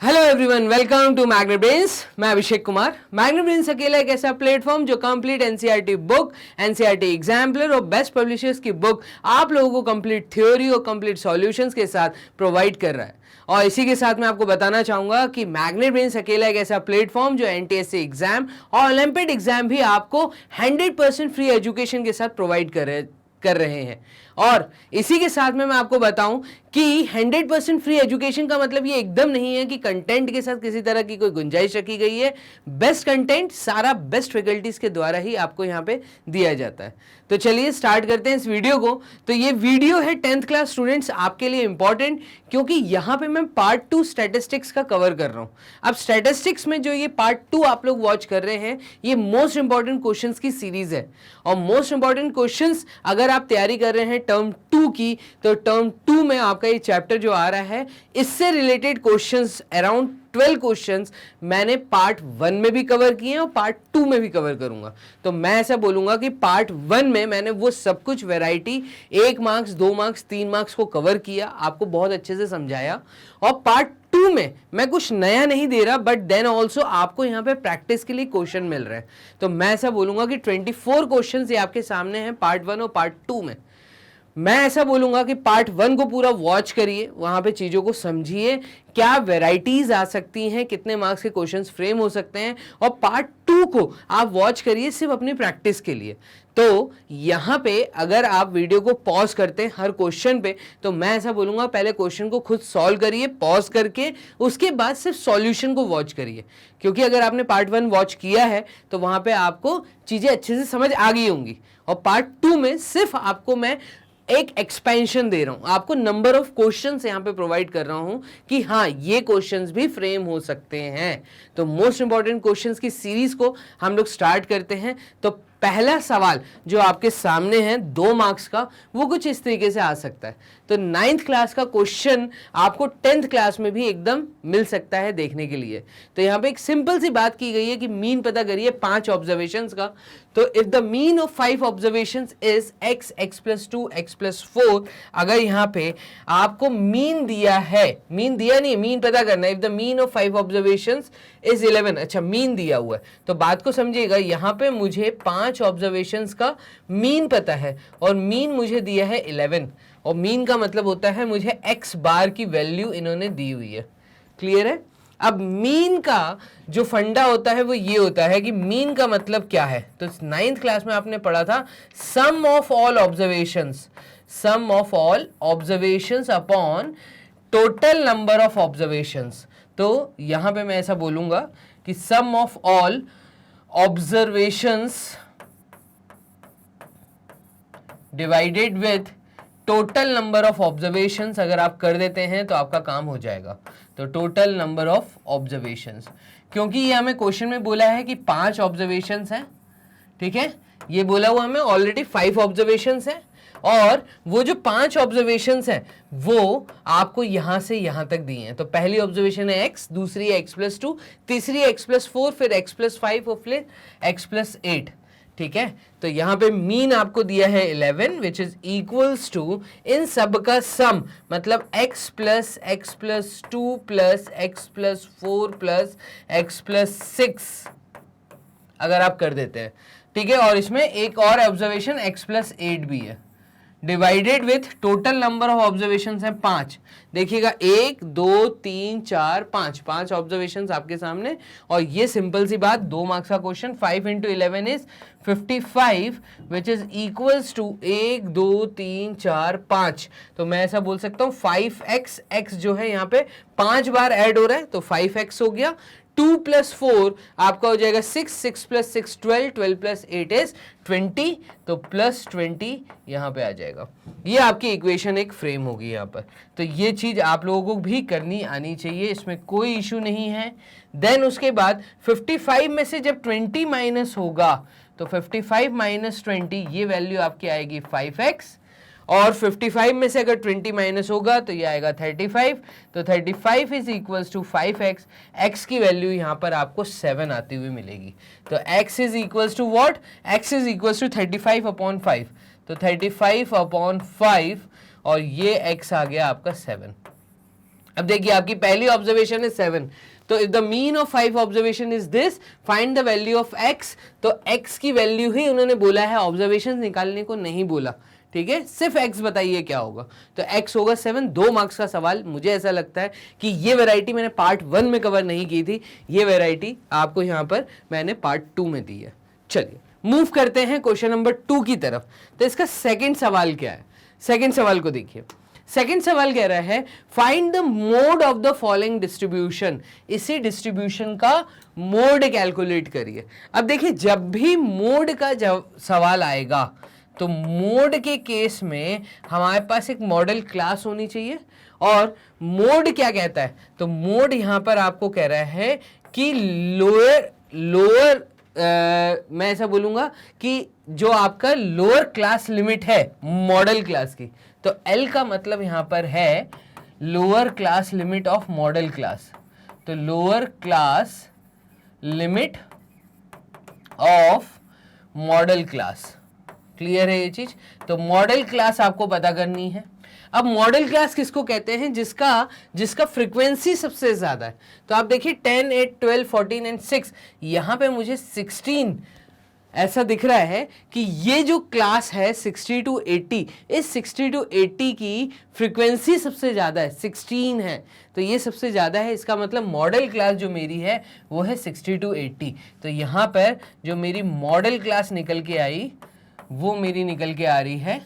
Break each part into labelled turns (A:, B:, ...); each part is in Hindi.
A: Hello everyone, welcome to Magnet Brains. मैं अभिषेक कुमार। मैग्नेट ब्रेन्स अकेला एक ऐसा प्लेटफॉर्म जो complete NCERT book, NCERT exemplar और बेस्ट पब्लिशर्स की बुक आप लोगों को कंप्लीट थ्योरी और कंप्लीट सॉल्यूशंस के साथ प्रोवाइड कर रहा है। और इसी के साथ मैं आपको बताना चाहूंगा कि मैग्नेट ब्रेन्स अकेला एक ऐसा प्लेटफॉर्म जो एनटीएससी एग्जाम और ओलंपिक एग्जाम भी आपको 100% फ्री एजुकेशन के साथ प्रोवाइड कर रहे हैं। और इसी के साथ में मैं आपको बताऊं कि 100% फ्री एजुकेशन का मतलब ये एकदम नहीं है कि कंटेंट के साथ किसी तरह की कोई गुंजाइश रखी गई है। बेस्ट कंटेंट सारा बेस्ट फैकल्टीज के द्वारा ही आपको यहाँ पे दिया जाता है। तो चलिए स्टार्ट करते हैं इस वीडियो को। तो ये वीडियो है 10th क्लास स्टूडेंट्स आपके लिए इंपॉर्टेंट, क्योंकि यहाँ पे मैं पार्ट 2 स्टैटिस्टिक्स का कवर कर रहा हूँ। अब स्टैटिस्टिक्स में जो ये पार्ट 2 आप लोग वॉच कर रहे हैं, ये मोस्ट इंपॉर्टेंट क्वेश्चंस की सीरीज है। और मोस्ट इंपॉर्टेंट क्वेश्चंस अगर आप तैयारी कर रहे हैं टर्म 2 की, तो टर्म 2 में आपका ये चैप्टर जो आ रहा है, इससे रिलेटेड क्वेश्चंस अराउंड 12 क्वेश्चंस मैंने पार्ट 1 में भी कवर किए हैं और पार्ट 2 में भी कवर करूंगा। तो मैं ऐसा बोलूंगा कि पार्ट 1 में मैंने वो सब कुछ वैरायटी 1 मार्क्स 2 मार्क्स 3 मार्क्स को कवर किया, आपको बहुत अच्छे से समझाया। और पार्ट 2 में मैं कुछ नया नहीं दे रहा, बट देन ऑल्सो आपको यहाँ पे प्रैक्टिस के लिए क्वेश्चन मिल रहे हैं। तो मैं ऐसा बोलूंगा कि 24 क्वेश्चन ये आपके सामने हैं पार्ट 1 और पार्ट 2 में। मैं ऐसा बोलूंगा कि पार्ट 1 को पूरा वॉच करिए, वहां पे चीजों को समझिए, क्या वैरायटीज आ सकती हैं, कितने मार्क्स के क्वेश्चंस फ्रेम हो सकते हैं। और पार्ट 2 को आप वॉच करिए सिर्फ अपनी प्रैक्टिस के लिए। तो यहाँ पे अगर आप वीडियो को पॉज करते हैं हर क्वेश्चन पे, तो मैं ऐसा बोलूंगा पहले क्वेश्चन को खुद सॉल्व करिए पॉज करके, उसके बाद सिर्फ सॉल्यूशन को वॉच करिए। क्योंकि अगर आपने पार्ट 1 वॉच किया है तो वहां पे आपको चीजें अच्छे से समझ आ गई होंगी। और पार्ट 2 में सिर्फ आपको मैं एक एक्सपेंशन दे रहा हूं, आपको नंबर ऑफ क्वेश्चंस यहां पे प्रोवाइड कर रहा हूं कि हाँ ये क्वेश्चंस भी फ्रेम हो सकते हैं। तो मोस्ट इंपॉर्टेंट क्वेश्चंस की सीरीज को हम लोग स्टार्ट करते हैं। तो पहला सवाल जो आपके सामने है 2 मार्क्स का, वो कुछ इस तरीके से आ सकता है। तो 9th क्लास का क्वेश्चन आपको 10th क्लास में भी एकदम मिल सकता है देखने के लिए। तो यहाँ पे एक सिंपल सी बात की गई है कि मीन पता करिए 5 ऑब्जर्वेशंस का। तो if the mean of 5 observations is x, x+2, x+4, अगर यहाँ पे आपको मीन दिया है, मीन दिया नहीं, मीन पता करना है। If the mean of 5 observations is 11, अच्छा मीन दिया हुआ है, तो बात को समझिएगा। यहाँ पे मुझे 5 ऑब्जर्वेशंस का मीन पता है और मीन मुझे दिया है 11, और मीन का मतलब होता है मुझे x बार की वैल्यू इन्होंने दी हुई है। क्लियर है? अब मीन का जो फंडा होता है वो ये होता है कि मीन का मतलब क्या है। तो 9th क्लास में आपने पढ़ा था sum of all observations, sum of all observations upon total number of observations. तो यहां पे मैं ऐसा बोलूंगा कि sum of all observations divided with total number of observations, अगर आप कर देते हैं तो आपका काम हो जाएगा। तो टोटल नंबर ऑफ ऑब्जर्वेशंस, क्योंकि ये हमें क्वेश्चन में बोला है कि 5 ऑब्जर्वेशंस हैं, ठीक है, ये बोला हुआ हमें ऑलरेडी 5 ऑब्जर्वेशंस हैं, और वो जो 5 ऑब्जर्वेशंस हैं वो आपको यहां से यहां तक दिए हैं। तो पहली ऑब्जर्वेशन है x, दूसरी है x+2, तीसरी x+4, फिर x+5 और फिर x+8, ठीक है। तो यहां पे मीन आपको दिया है 11, विच इज इक्वल्स टू इन सब का सम, मतलब x plus x+2 plus x+4 plus x+6 अगर आप कर देते हैं, ठीक है। और इसमें एक और ऑब्जर्वेशन x+8 भी है, divided with total number of observation है 5। देखिएगा 1 2 3 4 5 ऑब्जर्वेशन आपके सामने। और ये सिंपल सी बात, 2 मार्क्स का question, 5 × 11 is 55, which is equals to 1 2 3 4 5। तो मैं ऐसा बोल सकता हूँ 5x, x जो है यहाँ पे 5 बार ऐड हो रहा है, तो 5x हो गया। 2 + 4 आपका हो जाएगा 6, 6 + 6 12, 12 + 8 इज 20, तो +20 यहाँ पे आ जाएगा। ये आपकी इक्वेशन एक फ्रेम होगी यहाँ पर। तो ये चीज आप लोगों को भी करनी आनी चाहिए, इसमें कोई इशू नहीं है। देन उसके बाद 55 में से जब 20 माइनस होगा, तो 55 - 20 ये वैल्यू आपकी आएगी 5x, और 55 में से अगर 20 माइनस होगा तो ये आएगा 35। तो 35 is equals to 5x, x की वैल्यू यहाँ पर आपको 7 आती हुई मिलेगी। तो x is equals to what, x is equals to 35/5। तो 35/5, और ये x आ गया आपका 7। अब देखिए आपकी पहली ऑब्जर्वेशन है 7, तो if the mean of 5 observation is this, find the value of x, तो x की वैल्यू ही उन्होंने बोला है, ऑब्जर्वेशन निकालने को नहीं बोला, ठीक है, सिर्फ x बताइए क्या होगा, तो x होगा 7। 2 मार्क्स का सवाल। मुझे ऐसा लगता है कि ये वैरायटी मैंने पार्ट 1 में कवर नहीं की थी, ये वैरायटी आपको यहाँ पर मैंने पार्ट 2 में दी है। चलिए मूव करते हैं क्वेश्चन नंबर 2 की तरफ। तो इसका सेकंड सवाल क्या है, सेकंड सवाल को देखिए। सेकंड सवाल कह रहा है find the mode of the following distribution, इसी डिस्ट्रीब्यूशन का मोड कैलकुलेट करिए। अब देखिए जब भी मोड का सवाल आएगा तो मोड के केस में हमारे पास एक मॉडल क्लास होनी चाहिए, और मोड क्या कहता है, तो मोड यहां पर आपको कह रहा है कि लोअर मैं ऐसा बोलूंगा कि जो आपका लोअर क्लास लिमिट है मॉडल क्लास की, तो L का मतलब यहां पर है lower class limit of modal class, तो lower class limit of modal class. Clear है ये चीज? तो मॉडल क्लास आपको पता करनी है। अब मॉडल क्लास किसको कहते हैं, जिसका फ्रीक्वेंसी सबसे ज्यादा है। तो आप देखिए 10, 8, 12, 14 एंड 6, यहां पे मुझे 16 ऐसा दिख रहा है कि ये जो क्लास है 60 to 80, इस 60 to 80 की फ्रीक्वेंसी सबसे ज़्यादा है, 16 है, तो ये सबसे ज़्यादा है। इसका मतलब मॉडल क्लास जो मेरी है वो है 60 to 80। तो यहाँ पर जो मेरी मॉडल क्लास निकल के आई वो मेरी निकल के आ रही है,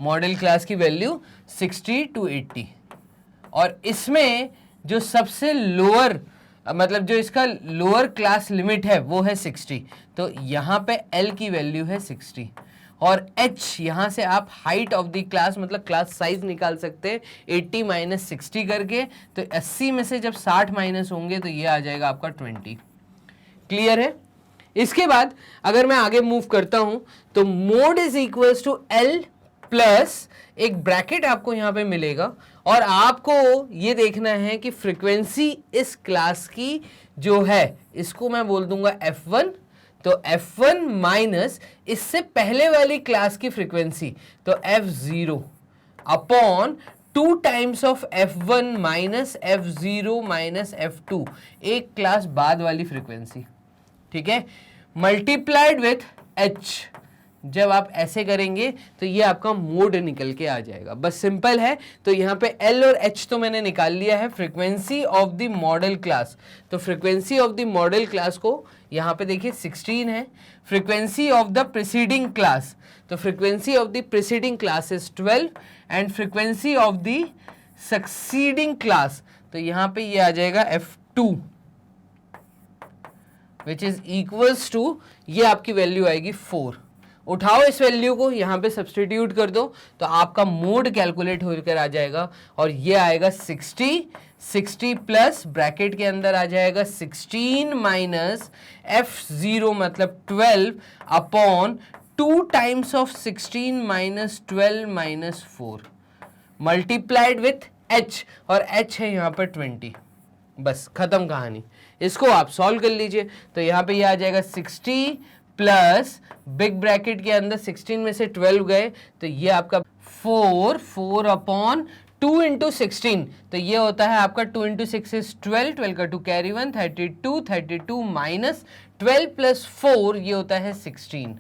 A: मॉडल क्लास की वैल्यू 60 to 80, और इसमें जो सबसे लोअर मतलब जो इसका लोअर क्लास लिमिट है वो है 60, तो यहाँ पे L की वैल्यू है 60, और H यहाँ से आप हाइट ऑफ द क्लास मतलब क्लास साइज निकाल सकते हैं 80 माइनस 60 करके, तो 80 में से जब 60 माइनस होंगे तो ये आ जाएगा आपका 20। क्लियर है? इसके बाद अगर मैं आगे मूव करता हूं तो mode is equals to L plus एक ब्रैकेट आपको यहां पे मिलेगा, और आपको ये देखना है कि फ्रीक्वेंसी इस क्लास की जो है इसको मैं बोल दूंगा F1, तो F1 माइनस इससे पहले वाली क्लास की फ्रीक्वेंसी, तो F0 upon 2 times of F1 minus F0 minus F2, एक क्लास बाद वाली फ्रीक्वेंसी, ठीक है, मल्टीप्लाइड विथ H। जब आप ऐसे करेंगे तो ये आपका मोड निकल के आ जाएगा। बस सिंपल है। तो यहाँ पे L और H तो मैंने निकाल लिया है, frequency of the modal class, तो frequency of the modal class को यहाँ पे देखिए 16 है। Frequency of the preceding class, तो frequency of the preceding class is 12, and frequency of the succeeding class, तो यहाँ पे ये आ जाएगा F2, which is equals to, ये आपकी वैल्यू आएगी 4। उठाओ इस वैल्यू को यहाँ पे सब्सटीट्यूट कर दो तो आपका मोड कैलकुलेट होकर आ जाएगा, और ये आएगा 60 प्लस ब्रैकेट के अंदर आ जाएगा 16 माइनस F0 मतलब 12 upon 2 times of 16 minus 12 minus 4 multiplied with H, और H है यहाँ पर 20। बस खत्म कहानी। इसको आप सॉल्व कर लीजिए, तो यहाँ पे ये आ जाएगा 60 प्लस बिग ब्रैकेट के अंदर 16 में से 12 गए तो ये आपका 4 अपॉन 2 इंटू 16, तो ये होता है आपका 2 इंटू 6 इज 12, 12 का 2 कैरी 1, 32 माइनस 12 प्लस 4 ये होता है 16,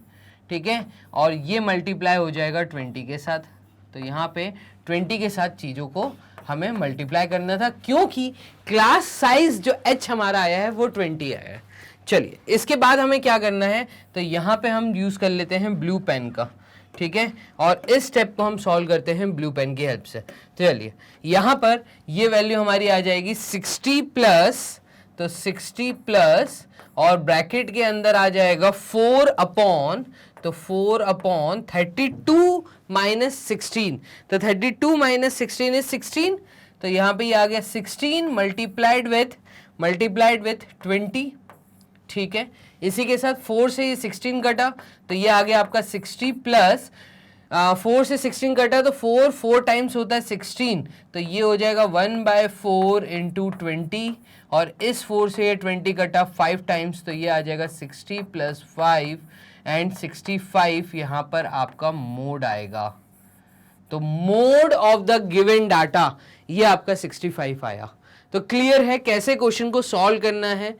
A: ठीक है, और ये मल्टीप्लाई हो जाएगा 20 के साथ। तो यहाँ पे 20 के साथ चीज़ों को हमें मल्टीप्लाई करना था, क्योंकि क्लास साइज जो H हमारा आया है वो 20 आया है। चलिए इसके बाद हमें क्या करना है, तो यहाँ पे हम यूज़ कर लेते हैं ब्लू पेन का, ठीक है, और इस स्टेप को हम सॉल्व करते हैं ब्लू पेन की हेल्प से। तो चलिए यहाँ पर ये वैल्यू हमारी आ जाएगी 60 प्लस, तो 60 प्लस और ब्रैकेट के अंदर आ जाएगा 4 अपॉन, तो 4 अपॉन 32 माइनस 16, तो 32 माइनस 16 इज 16, तो यहाँ पे ये आ गया 16 मल्टीप्लाइड विथ 20, ठीक है। इसी के साथ 4 से ये 16 कटा तो ये आ गया आपका 60 प्लस 4 से 16 कटा तो 4 टाइम्स होता है 16, तो ये हो जाएगा 1/4 इंटू 20, और इस 4 से ये 20 कटा 5 टाइम्स तो ये आ जाएगा 60 प्लस 5 एंड 65 यहाँ पर आपका मोड आएगा। तो mode of the given data ये आपका 65 आया। तो क्लियर है कैसे क्वेश्चन को सॉल्व करना है,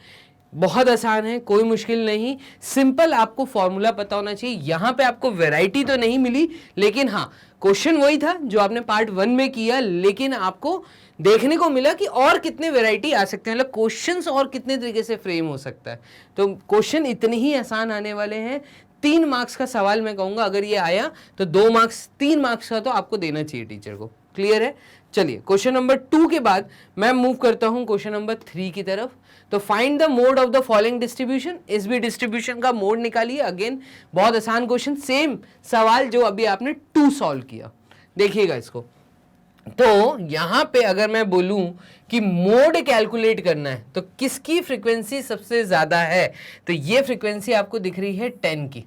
A: बहुत आसान है, कोई मुश्किल नहीं, सिंपल आपको फॉर्मूला पता होना चाहिए। यहां पे आपको वैरायटी तो नहीं मिली, लेकिन हाँ क्वेश्चन वही था जो आपने पार्ट 1 में किया, लेकिन आपको देखने को मिला कि और कितने वैरायटी आ सकते हैं, मतलब क्वेश्चंस और कितने तरीके से फ्रेम हो सकता है। तो क्वेश्चन इतने ही आसान आने वाले हैं। 3 मार्क्स का सवाल मैं कहूंगा, अगर ये आया तो 2 मार्क्स, 3 मार्क्स का तो आपको देना चाहिए टीचर को। क्लियर है? चलिए क्वेश्चन नंबर 2 के बाद मैं मूव करता हूं क्वेश्चन नंबर 3 की तरफ। तो find the mode of the following distribution, इस भी डिस्ट्रीब्यूशन का मोड निकालिए। अगेन बहुत आसान क्वेश्चन, सेम सवाल जो अभी आपने 2 सॉल्व किया। देखिएगा इसको, तो यहां पे अगर मैं बोलूं कि मोड कैलकुलेट करना है तो किसकी फ्रीक्वेंसी सबसे ज्यादा है, तो ये फ्रीक्वेंसी आपको दिख रही है 10 की,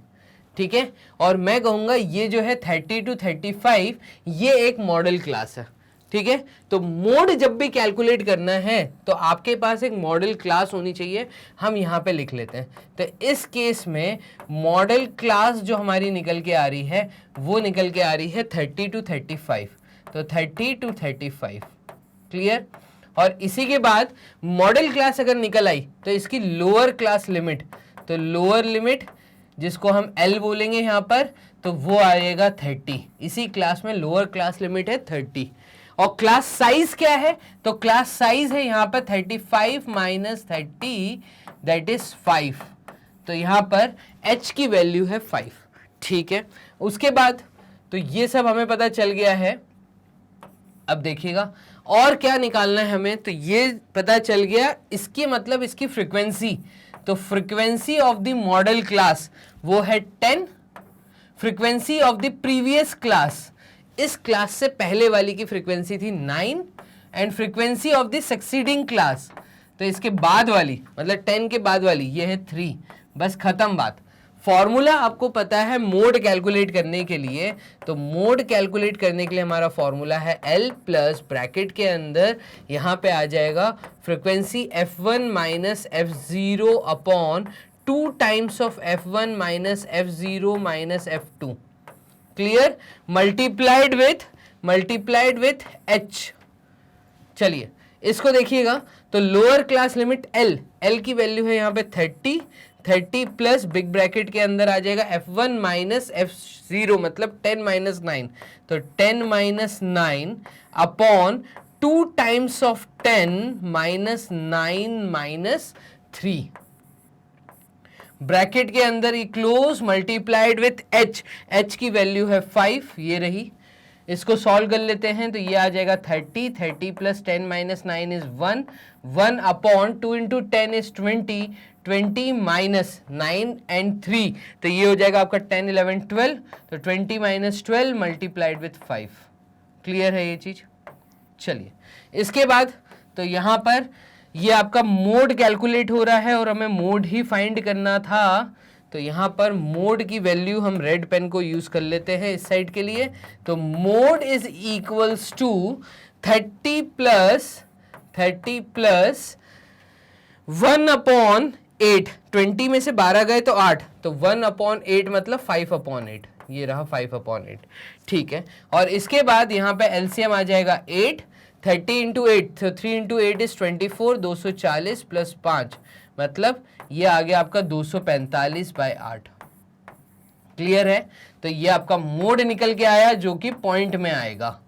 A: ठीक है। और मैं कहूंगा ये जो है 30 to 35 ये एक मॉडल क्लास है, ठीक है। तो मोड जब भी कैलकुलेट करना है तो आपके पास एक मॉडल क्लास होनी चाहिए, हम यहां पे लिख लेते हैं। तो इस केस में मॉडल क्लास जो हमारी निकल के आ रही है वो निकल के आ रही है 30 to 35, तो 30 to 35। क्लियर? और इसी के बाद मॉडल क्लास अगर निकल आई तो इसकी लोअर क्लास लिमिट, तो लोअर लिमिट जिसको हम L बोलेंगे यहाँ पर, तो वो आएगा 30। इसी क्लास में लोअर क्लास लिमिट है 30। और क्लास साइज क्या है, तो क्लास साइज है यहाँ पर 35 माइनस 30 दैट इज 5। तो यहाँ पर h की वैल्यू है 5, ठीक है। उसके बाद तो ये सब हमें पता चल गया है। अब देखिएगा और क्या निकालना है हमें, तो ये पता चल गया, इसकी मतलब इसकी फ्रीक्वेंसी, तो frequency of the modal class वो है 10, frequency of the previous class, इस क्लास से पहले वाली की फ्रीक्वेंसी थी 9, and frequency of the succeeding class, तो इसके बाद वाली मतलब 10 के बाद वाली ये है 3। बस खत्म बात। फॉर्मूला आपको पता है मोड कैलकुलेट करने के लिए, तो मोड कैलकुलेट करने के लिए हमारा फॉर्मूला है L प्लस ब्रैकेट के अंदर यहाँ पे आ जाएगा frequency F1 minus F0 upon 2 times of F1 minus F0 minus F2। Clear? Multiplied with H। चलिए इसको देखिएगा, तो लोअर क्लास लिमिट L की वैल्यू है यहाँ पे 30 प्लस बिग ब्रैकेट के अंदर आ जाएगा F1 माइनस F0 मतलब 10 माइनस 9, तो 10 minus 9 upon 2 times of 10 minus 9 minus 3, bracket के अंदर ये क्लोज मल्टीप्लाइड विथ H की वैल्यू है 5, ये रही। इसको सॉल्व कर लेते हैं, तो ये आ जाएगा 30 plus 10 minus 9 is 1 upon 2 into 10 is 20 minus 9 and 3, तो ये हो जाएगा आपका 10 11 12, तो 20 माइनस 12 मल्टीप्लाइड विथ 5। क्लियर है ये चीज? चलिए इसके बाद तो यहाँ पर ये आपका मोड कैलकुलेट हो रहा है और हमें मोड ही फाइंड करना था, तो यहाँ पर मोड की वैल्यू हम रेड पेन को यूज कर लेते हैं इस साइड के लिए। तो mode is equals to 30 plus 1 upon 8, 20 में से 12 गए तो 8, तो 1 अपॉन 8 मतलब 5 अपॉन 8, ये रहा 5 अपॉन 8, ठीक है। और इसके बाद यहाँ पे एलसीएम आ जाएगा 8, 30 इंटू 8, तो 3 इंटू 8 इज 24, 240 प्लस 5 मतलब ये आ गया आपका 245 बाय 8। क्लियर है? तो ये आपका मोड निकल के आया जो कि पॉइंट में आएगा।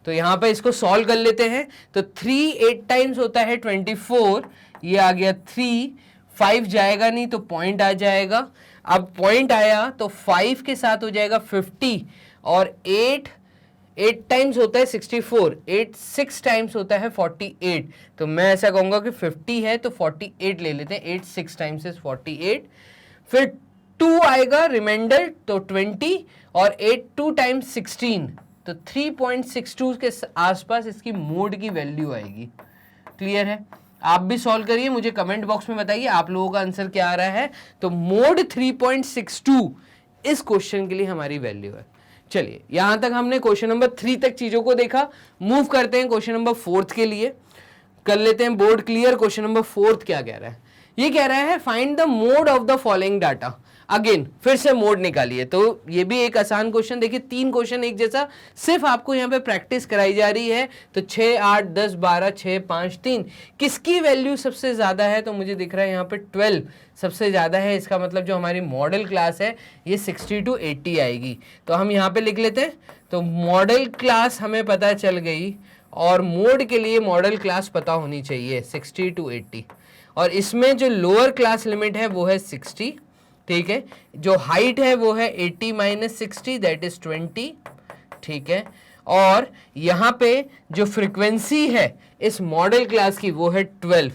A: तो यहाँ पे इसको सॉल्व कर लेते हैं, तो 3 8 टाइम्स होता है 24, ये आ गया 3, 5 जाएगा नहीं तो पॉइंट आ जाएगा। अब पॉइंट आया तो 5 के साथ हो जाएगा 50, और 8 टाइम्स होता है 64, 8 6 टाइम्स होता है 48, तो मैं ऐसा कहूंगा कि 50 है तो 48 ले लेते हैं, 8 6 टाइम्स इज 48, फिर 2 आएगा रिमाइंडर तो 20, और 8 2 टाइम्स 16, तो 3.62 के आसपास इसकी मोड की वैल्यू आएगी। क्लियर है? आप भी सॉल्व करिए, मुझे कमेंट बॉक्स में बताइए आप लोगों का आंसर क्या आ रहा है। तो मोड 3.62 इस क्वेश्चन के लिए हमारी वैल्यू है। चलिए यहां तक हमने क्वेश्चन नंबर 3 तक चीजों को देखा। मूव करते हैं क्वेश्चन नंबर 4 के लिए, कर लेते हैं बोर्ड क्लियर। क्वेश्चन नंबर 4 क्या कह रहा है? ये कह रहा है find the mode of the following data. Again फिर से मोड निकालिए। तो ये भी एक आसान क्वेश्चन, देखिए 3 क्वेश्चन एक जैसा, सिर्फ आपको यहाँ पे प्रैक्टिस कराई जा रही है। तो 6 8 10 12 6 5 3, किसकी वैल्यू सबसे ज्यादा है? तो मुझे दिख रहा है यहाँ पे 12 सबसे ज्यादा है। इसका मतलब जो हमारी मॉडल क्लास है ये 60 to 80 आएगी। तो हम यहाँ पे लिख लेते हैं। तो मॉडल क्लास हमें पता चल गई, और मोड के लिए मॉडल क्लास पता होनी चाहिए 60 to 80, और इसमें जो लोअर क्लास लिमिट है वो है 60, ठीक है। जो हाइट है वो है 80 - 60 दैट इज 20, ठीक है। और यहाँ पे जो फ्रीक्वेंसी है इस मॉडल क्लास की वो है 12,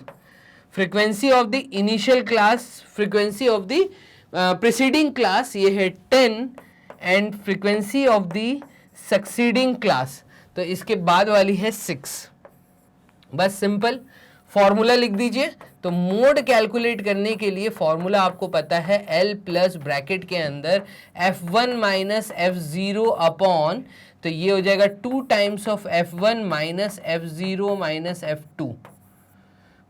A: frequency of the initial class, frequency of the preceding class ये है 10, and frequency of the succeeding class, तो इसके बाद वाली है 6। बस सिंपल फॉर्मूला लिख दीजिए। तो मोड कैलकुलेट करने के लिए फॉर्मूला आपको पता है, L प्लस ब्रैकेट के अंदर F1 माइनस F0 अपॉन, तो ये हो जाएगा 2 times of F1 minus F0 minus F2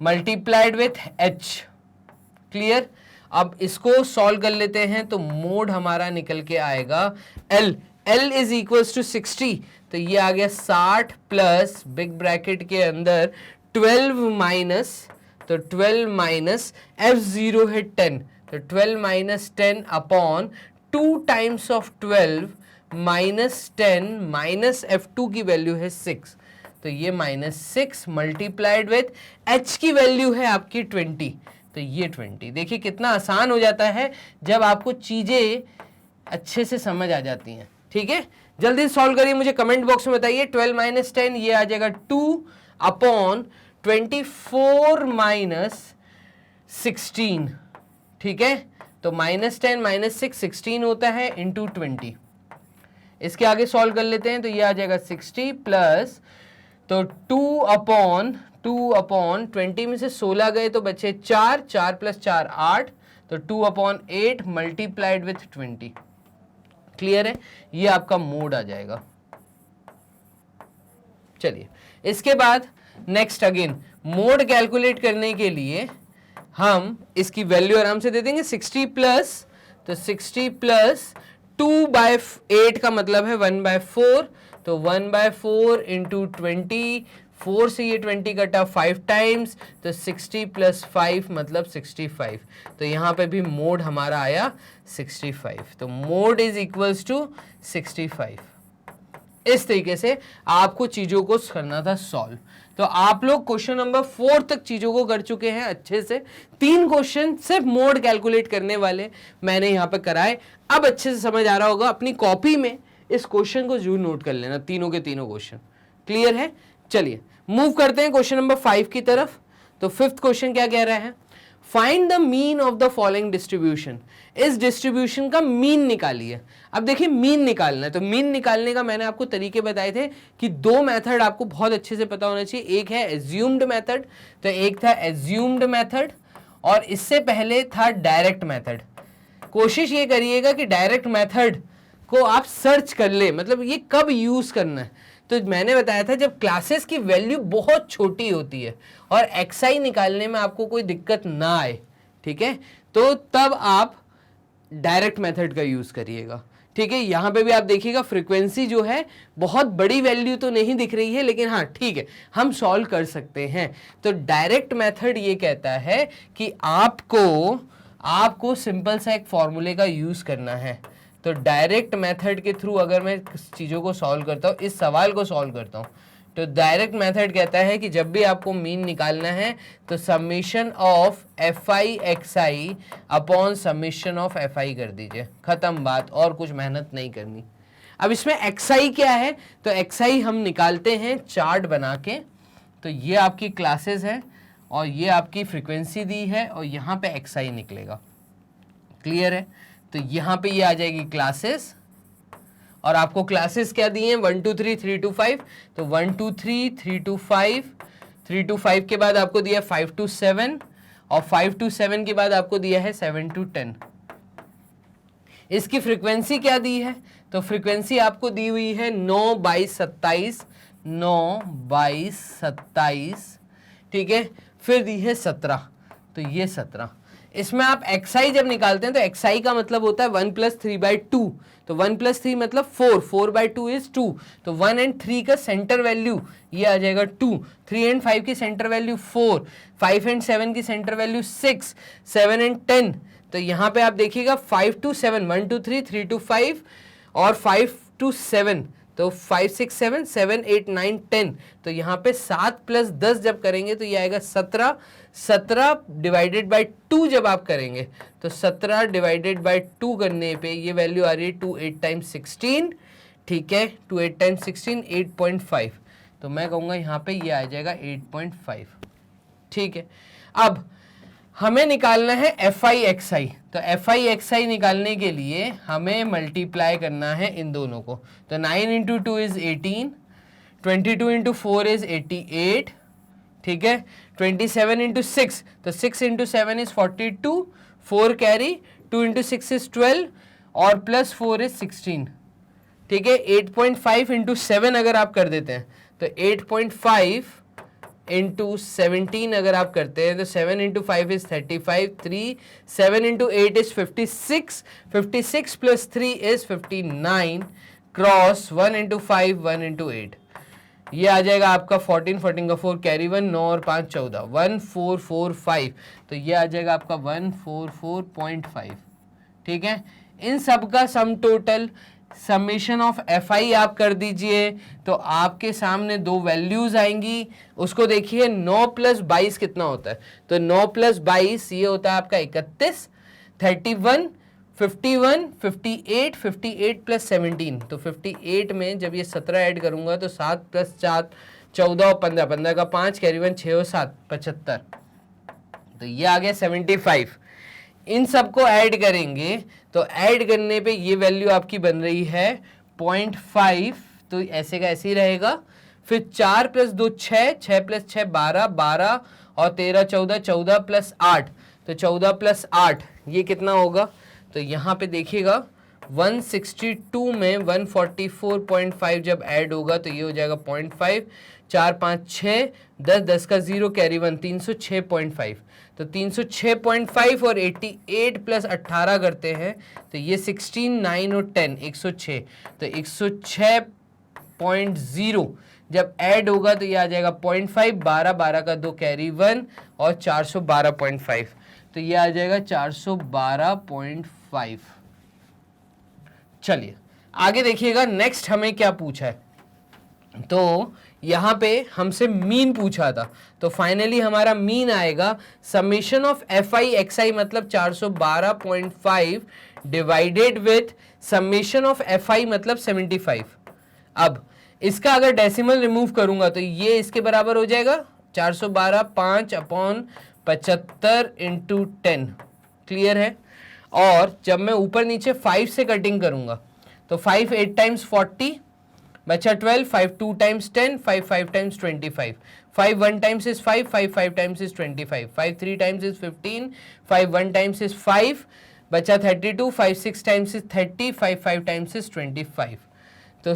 A: multiplied with H। Clear? अब इसको सॉल्व कर लेते हैं। तो मोड हमारा निकल के आएगा L इज इक्वल्स टू 60, तो ये आ गया 60 प्लस बिग ब्रैकेट के अंदर 12 माइनस, तो 12 माइनस F0 है 10, तो 12 minus 10 upon 2 times of 12 minus 10 minus F2 की वैल्यू है 6, तो ये -6 मल्टीप्लाइड विथ H की वैल्यू है आपकी 20, तो ये 20। देखिए कितना आसान हो जाता है जब आपको चीजें अच्छे से समझ आ जाती हैं, ठीक है। जल्दी सॉल्व करिए, मुझे कमेंट बॉक्स में बताइए। 12 माइनस 10 ये आ जाएगा 2 अपॉन 24 माइनस 16, ठीक है। तो -10 - 6 16 होता है इंटू 20। इसके आगे सॉल्व कर लेते हैं। तो ये आ जाएगा 60 प्लस, तो 2 अपॉन 20 में से 16 गए तो बचे 4, 4 प्लस 4 8, तो 2 अपॉन 8 मल्टीप्लाइड विथ 20। क्लियर है? ये आपका मोड आ जाएगा। चलिए इसके बाद नेक्स्ट अगेन मोड कैलकुलेट करने के लिए हम इसकी वैल्यू आराम से दे देंगे। 60 प्लस, तो 60 प्लस 2/8 का मतलब है 1/4, तो 1/4 इंटू 20, 4 से ये 20 कटा 5 टाइम्स, तो 60 प्लस 5 मतलब 65। तो यहाँ पे भी मोड हमारा आया 65, तो मोड इज इक्वल्स टू 65। इस तरीके से आपको चीजों को करना था सॉल्व। तो आप लोग क्वेश्चन नंबर 4 तक चीजों को कर चुके हैं अच्छे से। 3 क्वेश्चन सिर्फ मोड कैलकुलेट करने वाले मैंने यहाँ पे कराए। अब अच्छे से समझ आ रहा होगा, अपनी कॉपी में इस क्वेश्चन को जरूर नोट कर लेना, तीनों के तीनों क्वेश्चन। क्लियर है? चलिए मूव करते हैं क्वेश्चन नंबर 5 की तरफ। तो 5th क्वेश्चन क्या कह रहा है? Find the mean of the following distribution. इस डिस्ट्रीब्यूशन का मीन निकालिए। अब देखिए मीन निकालना है, तो मीन निकालने का मैंने आपको तरीके बताए थे कि 2 मेथड आपको बहुत अच्छे से पता होना चाहिए। एक है एज्यूम्ड मेथड, तो एक था एज्यूम्ड मेथड, और इससे पहले था डायरेक्ट मेथड। कोशिश ये करिएगा कि डायरेक्ट मेथड को आप सर्च कर ले, मतलब ये कब यूज करना है। तो मैंने बताया था जब क्लासेस की वैल्यू बहुत छोटी होती है और एक्सआई निकालने में आपको कोई दिक्कत ना आए, ठीक है, तो तब आप डायरेक्ट मेथड का यूज करिएगा। ठीक है, यहां पे भी आप देखिएगा फ्रीक्वेंसी जो है बहुत बड़ी वैल्यू तो नहीं दिख रही है, लेकिन हाँ ठीक है हम सॉल्व कर सकते हैं। तो डायरेक्ट मेथड ये कहता है कि आपको सिंपल सा एक फॉर्मूले का यूज करना है। तो डायरेक्ट मेथड के थ्रू अगर मैं चीज़ों को सॉल्व करता हूँ, इस सवाल को सॉल्व करता हूँ, तो डायरेक्ट मेथड कहता है कि जब भी आपको मीन निकालना है तो summation of F I x I upon summation of F I कर दीजिए, खत्म बात, और कुछ मेहनत नहीं करनी। अब इसमें एक्स आई क्या है, तो एक्स आई हम निकालते हैं चार्ट बना के। तो ये आपकी क्लासेस है और ये आपकी फ्रीक्वेंसी दी है और यहाँ पे एक्स आई निकलेगा। क्लियर है? तो यहाँ पे ये आ जाएगी क्लासेस, और आपको क्लासेस क्या दिए हैं 1 2 3 3 2 5, तो 1 2 3 3 2 5, 3 2 5 के बाद आपको दिया 5 2 7, और 5 2 7 के बाद आपको दिया है 7 2 10। इसकी फ्रीक्वेंसी क्या दी है, तो फ्रीक्वेंसी आपको दी हुई है 9/27, 9/27, ठीक है, फिर दी है 17, तो ये 17। इसमें आप xi जब निकालते हैं तो xi का मतलब होता है 1 + 3/2, तो 1 + 3 मतलब 4, 4/2 इज 2, तो 1 and 3 का सेंटर वैल्यू ये आ जाएगा 2, 3 and 5 की सेंटर वैल्यू 4, 5 and 7 की सेंटर वैल्यू 6, 7 and 10, तो यहाँ पे आप देखिएगा 5 to 7, 1 to 3, 3 to 5 और 5 to 7, तो 5 6 7 7 8 9 10, तो यहाँ पे 7 + 10 जब करेंगे तो ये आएगा 17, 17 डिवाइडेड बाय 2 जब आप करेंगे तो 17 डिवाइडेड बाय 2 करने पे ये वैल्यू आ रही है 2 8 टाइम्स 16, ठीक है, 2 8 टाइम्स 16 8.5, तो मैं कहूँगा यहाँ पे ये आ जाएगा 8.5, ठीक है। अब हमें निकालना है FI/XI, तो FI/XI निकालने के लिए हमें मल्टीप्लाई करना है इन दोनों को, तो 9 × 2 इज 18, 22 × 4 इज 88, ठीक है, 27 × 6, तो 6 × 7 इज 42, 4 कैरी, 2 × 6 इज 12 और प्लस 4 इज 16, ठीक है। 8.5 × 7 अगर आप कर देते हैं तो 8.5 × 17 अगर आप करते हैं तो 7 × 5 इज 35, 3 7 × 8 इज 56, 56 + 3 इज 59, क्रॉस 1 × 5 1 × 8, ये आ जाएगा आपका 14, 14 का 4 कैरी 1, 9 और 5 14, 1445, तो ये आ जाएगा आपका 144.5, ठीक है। इन सब का sum total summation of FI आप कर दीजिए तो आपके सामने दो वैल्यूज आएंगी, उसको देखिए 9 + 22 कितना होता है, तो 9 + 22 ये होता है आपका 31, 31, 51, 58, 58 + 17, तो 58 में जब ये 17 ऐड करूंगा तो 7 + 4 14 और 15, 15 का 5 कैरी 1 6 और 7 75, तो ये आ गया 75। इन सबको ऐड करेंगे तो ऐड करने पे ये वैल्यू आपकी बन रही है 0.5, तो ऐसे का ऐसे ही रहेगा। फिर 4 + 2 6, 6 + 6 12, 12 और 13 14, 14 + 8, तो 14 + 8 ये कितना होगा, तो यहाँ पे देखिएगा 162 में 144.5 जब ऐड होगा तो ये हो जाएगा 0.5, 4 5 6 10, 10 का 0 कैरी 1 306.5, तो 306.5 और 88 + 18 करते हैं तो ये 16, 9 और 10 106, तो 106.0 जब ऐड होगा तो ये आ जाएगा 0.5, 12 12 का 2 कैरी 1 और 412.5, तो ये आ जाएगा 412.5। चलिए आगे देखिएगा, नेक्स्ट हमें क्या पूछा है, तो यहाँ पे हमसे मीन पूछा था, तो फाइनली हमारा मीन आएगा समेशन ऑफ FI/XI मतलब 412.5 divided with summation of FI मतलब 75। अब इसका अगर डेसिमल रिमूव करूंगा तो ये इसके बराबर हो जाएगा 412 5/75 × 10, क्लियर है। और जब मैं ऊपर नीचे 5 से कटिंग करूंगा तो 5 8 टाइम्स 40 बचा 12, 5 2 times 10, 5 5 times 25, 5 1 times is 5, 5 5 times is 25, 5 3 times is 15, 5 1 times is 5 बचा 32, 5 6 टाइम्स इज 30, 5 5 टाइम्स इज 25, तो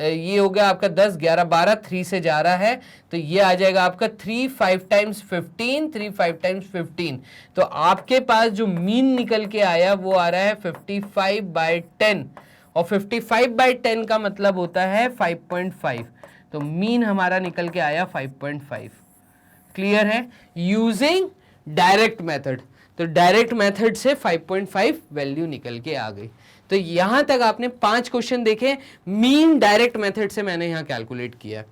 A: ये हो गया आपका 10 11 12, 3 से जा रहा है तो ये आ जाएगा आपका 3 5 टाइम्स 15, 3 5 टाइम्स 15, तो आपके पास जो मीन निकल के आया वो आ रहा है 55/10, और 55/10 का मतलब होता है 5.5, तो मीन हमारा निकल के आया 5.5, क्लियर है। यूजिंग डायरेक्ट मेथड, तो डायरेक्ट मेथड से 5.5 वैल्यू निकल के आ गई। तो यहां तक आपने 5 क्वेश्चन देखे, मीन डायरेक्ट मेथड से मैंने यहां कैलकुलेट किया।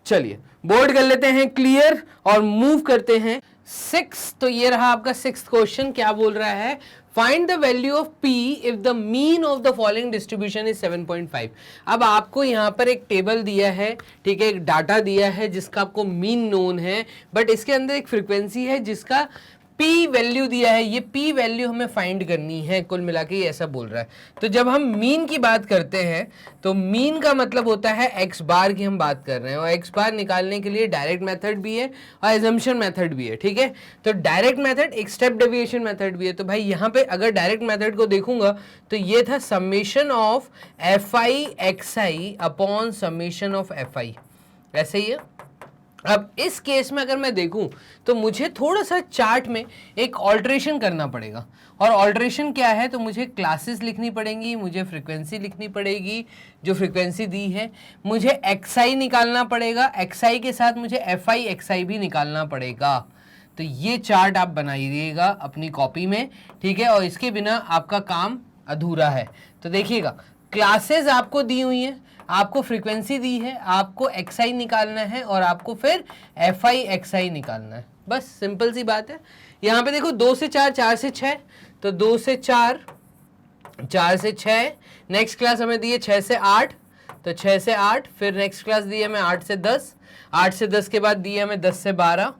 A: चलिए बोर्ड कर लेते हैं क्लियर और मूव करते हैं 6, तो ये रहा आपका 6th क्वेश्चन, क्या बोल रहा है, find the value of P if the mean of the following distribution is 7.5। अब आपको यहाँ पर एक टेबल दिया है, ठीक है, एक डाटा दिया है जिसका आपको मीन नोन है, बट इसके अंदर एक फ्रीक्वेंसी है जिसका P वैल्यू दिया है, ये P वैल्यू हमें फाइंड करनी है, कुल मिला के ऐसा बोल रहा है। तो जब हम मीन की बात करते हैं तो मीन का मतलब होता है x बार की हम बात कर रहे हैं, और x बार निकालने के लिए डायरेक्ट मेथड भी है और एजम्पशन मेथड भी है, ठीक है। तो डायरेक्ट मेथड एक स्टेप डेविएशन मेथड भी है, तो भाई यहाँ पे अगर डायरेक्ट मेथड को देखूंगा तो ये था summation of FI/XI upon summation of FI, ऐसे ही है। अब इस केस में अगर मैं देखूं तो मुझे थोड़ा सा चार्ट में एक ऑल्ट्रेशन करना पड़ेगा, और ऑल्ट्रेशन क्या है, तो मुझे क्लासेस लिखनी पड़ेंगी, मुझे फ्रीक्वेंसी लिखनी पड़ेगी, जो फ्रीक्वेंसी दी है, मुझे एक्सआई निकालना पड़ेगा, एक्सआई के साथ मुझे एफआई एक्सआई भी निकालना पड़ेगा। तो ये चार्ट आप बनाइएगा अपनी कॉपी में, ठीक है, और इसके बिना आपका काम अधूरा है। तो देखिएगा, क्लासेस आपको दी हुई हैं, आपको फ्रीक्वेंसी दी है, आपको एक्सआई निकालना है, और आपको फिर एफआई एक्सआई निकालना है। बस सिंपल सी बात है। यहाँ पे देखो 2 से 4, 4 से 6, तो 2 से 4, 4 से 6, नेक्स्ट क्लास हमें दी है 6 से 8, तो 6 से 8, फिर नेक्स्ट क्लास दी है हमें 8 से 10, 8 से 10 के बाद दी है हमें 10 से 12,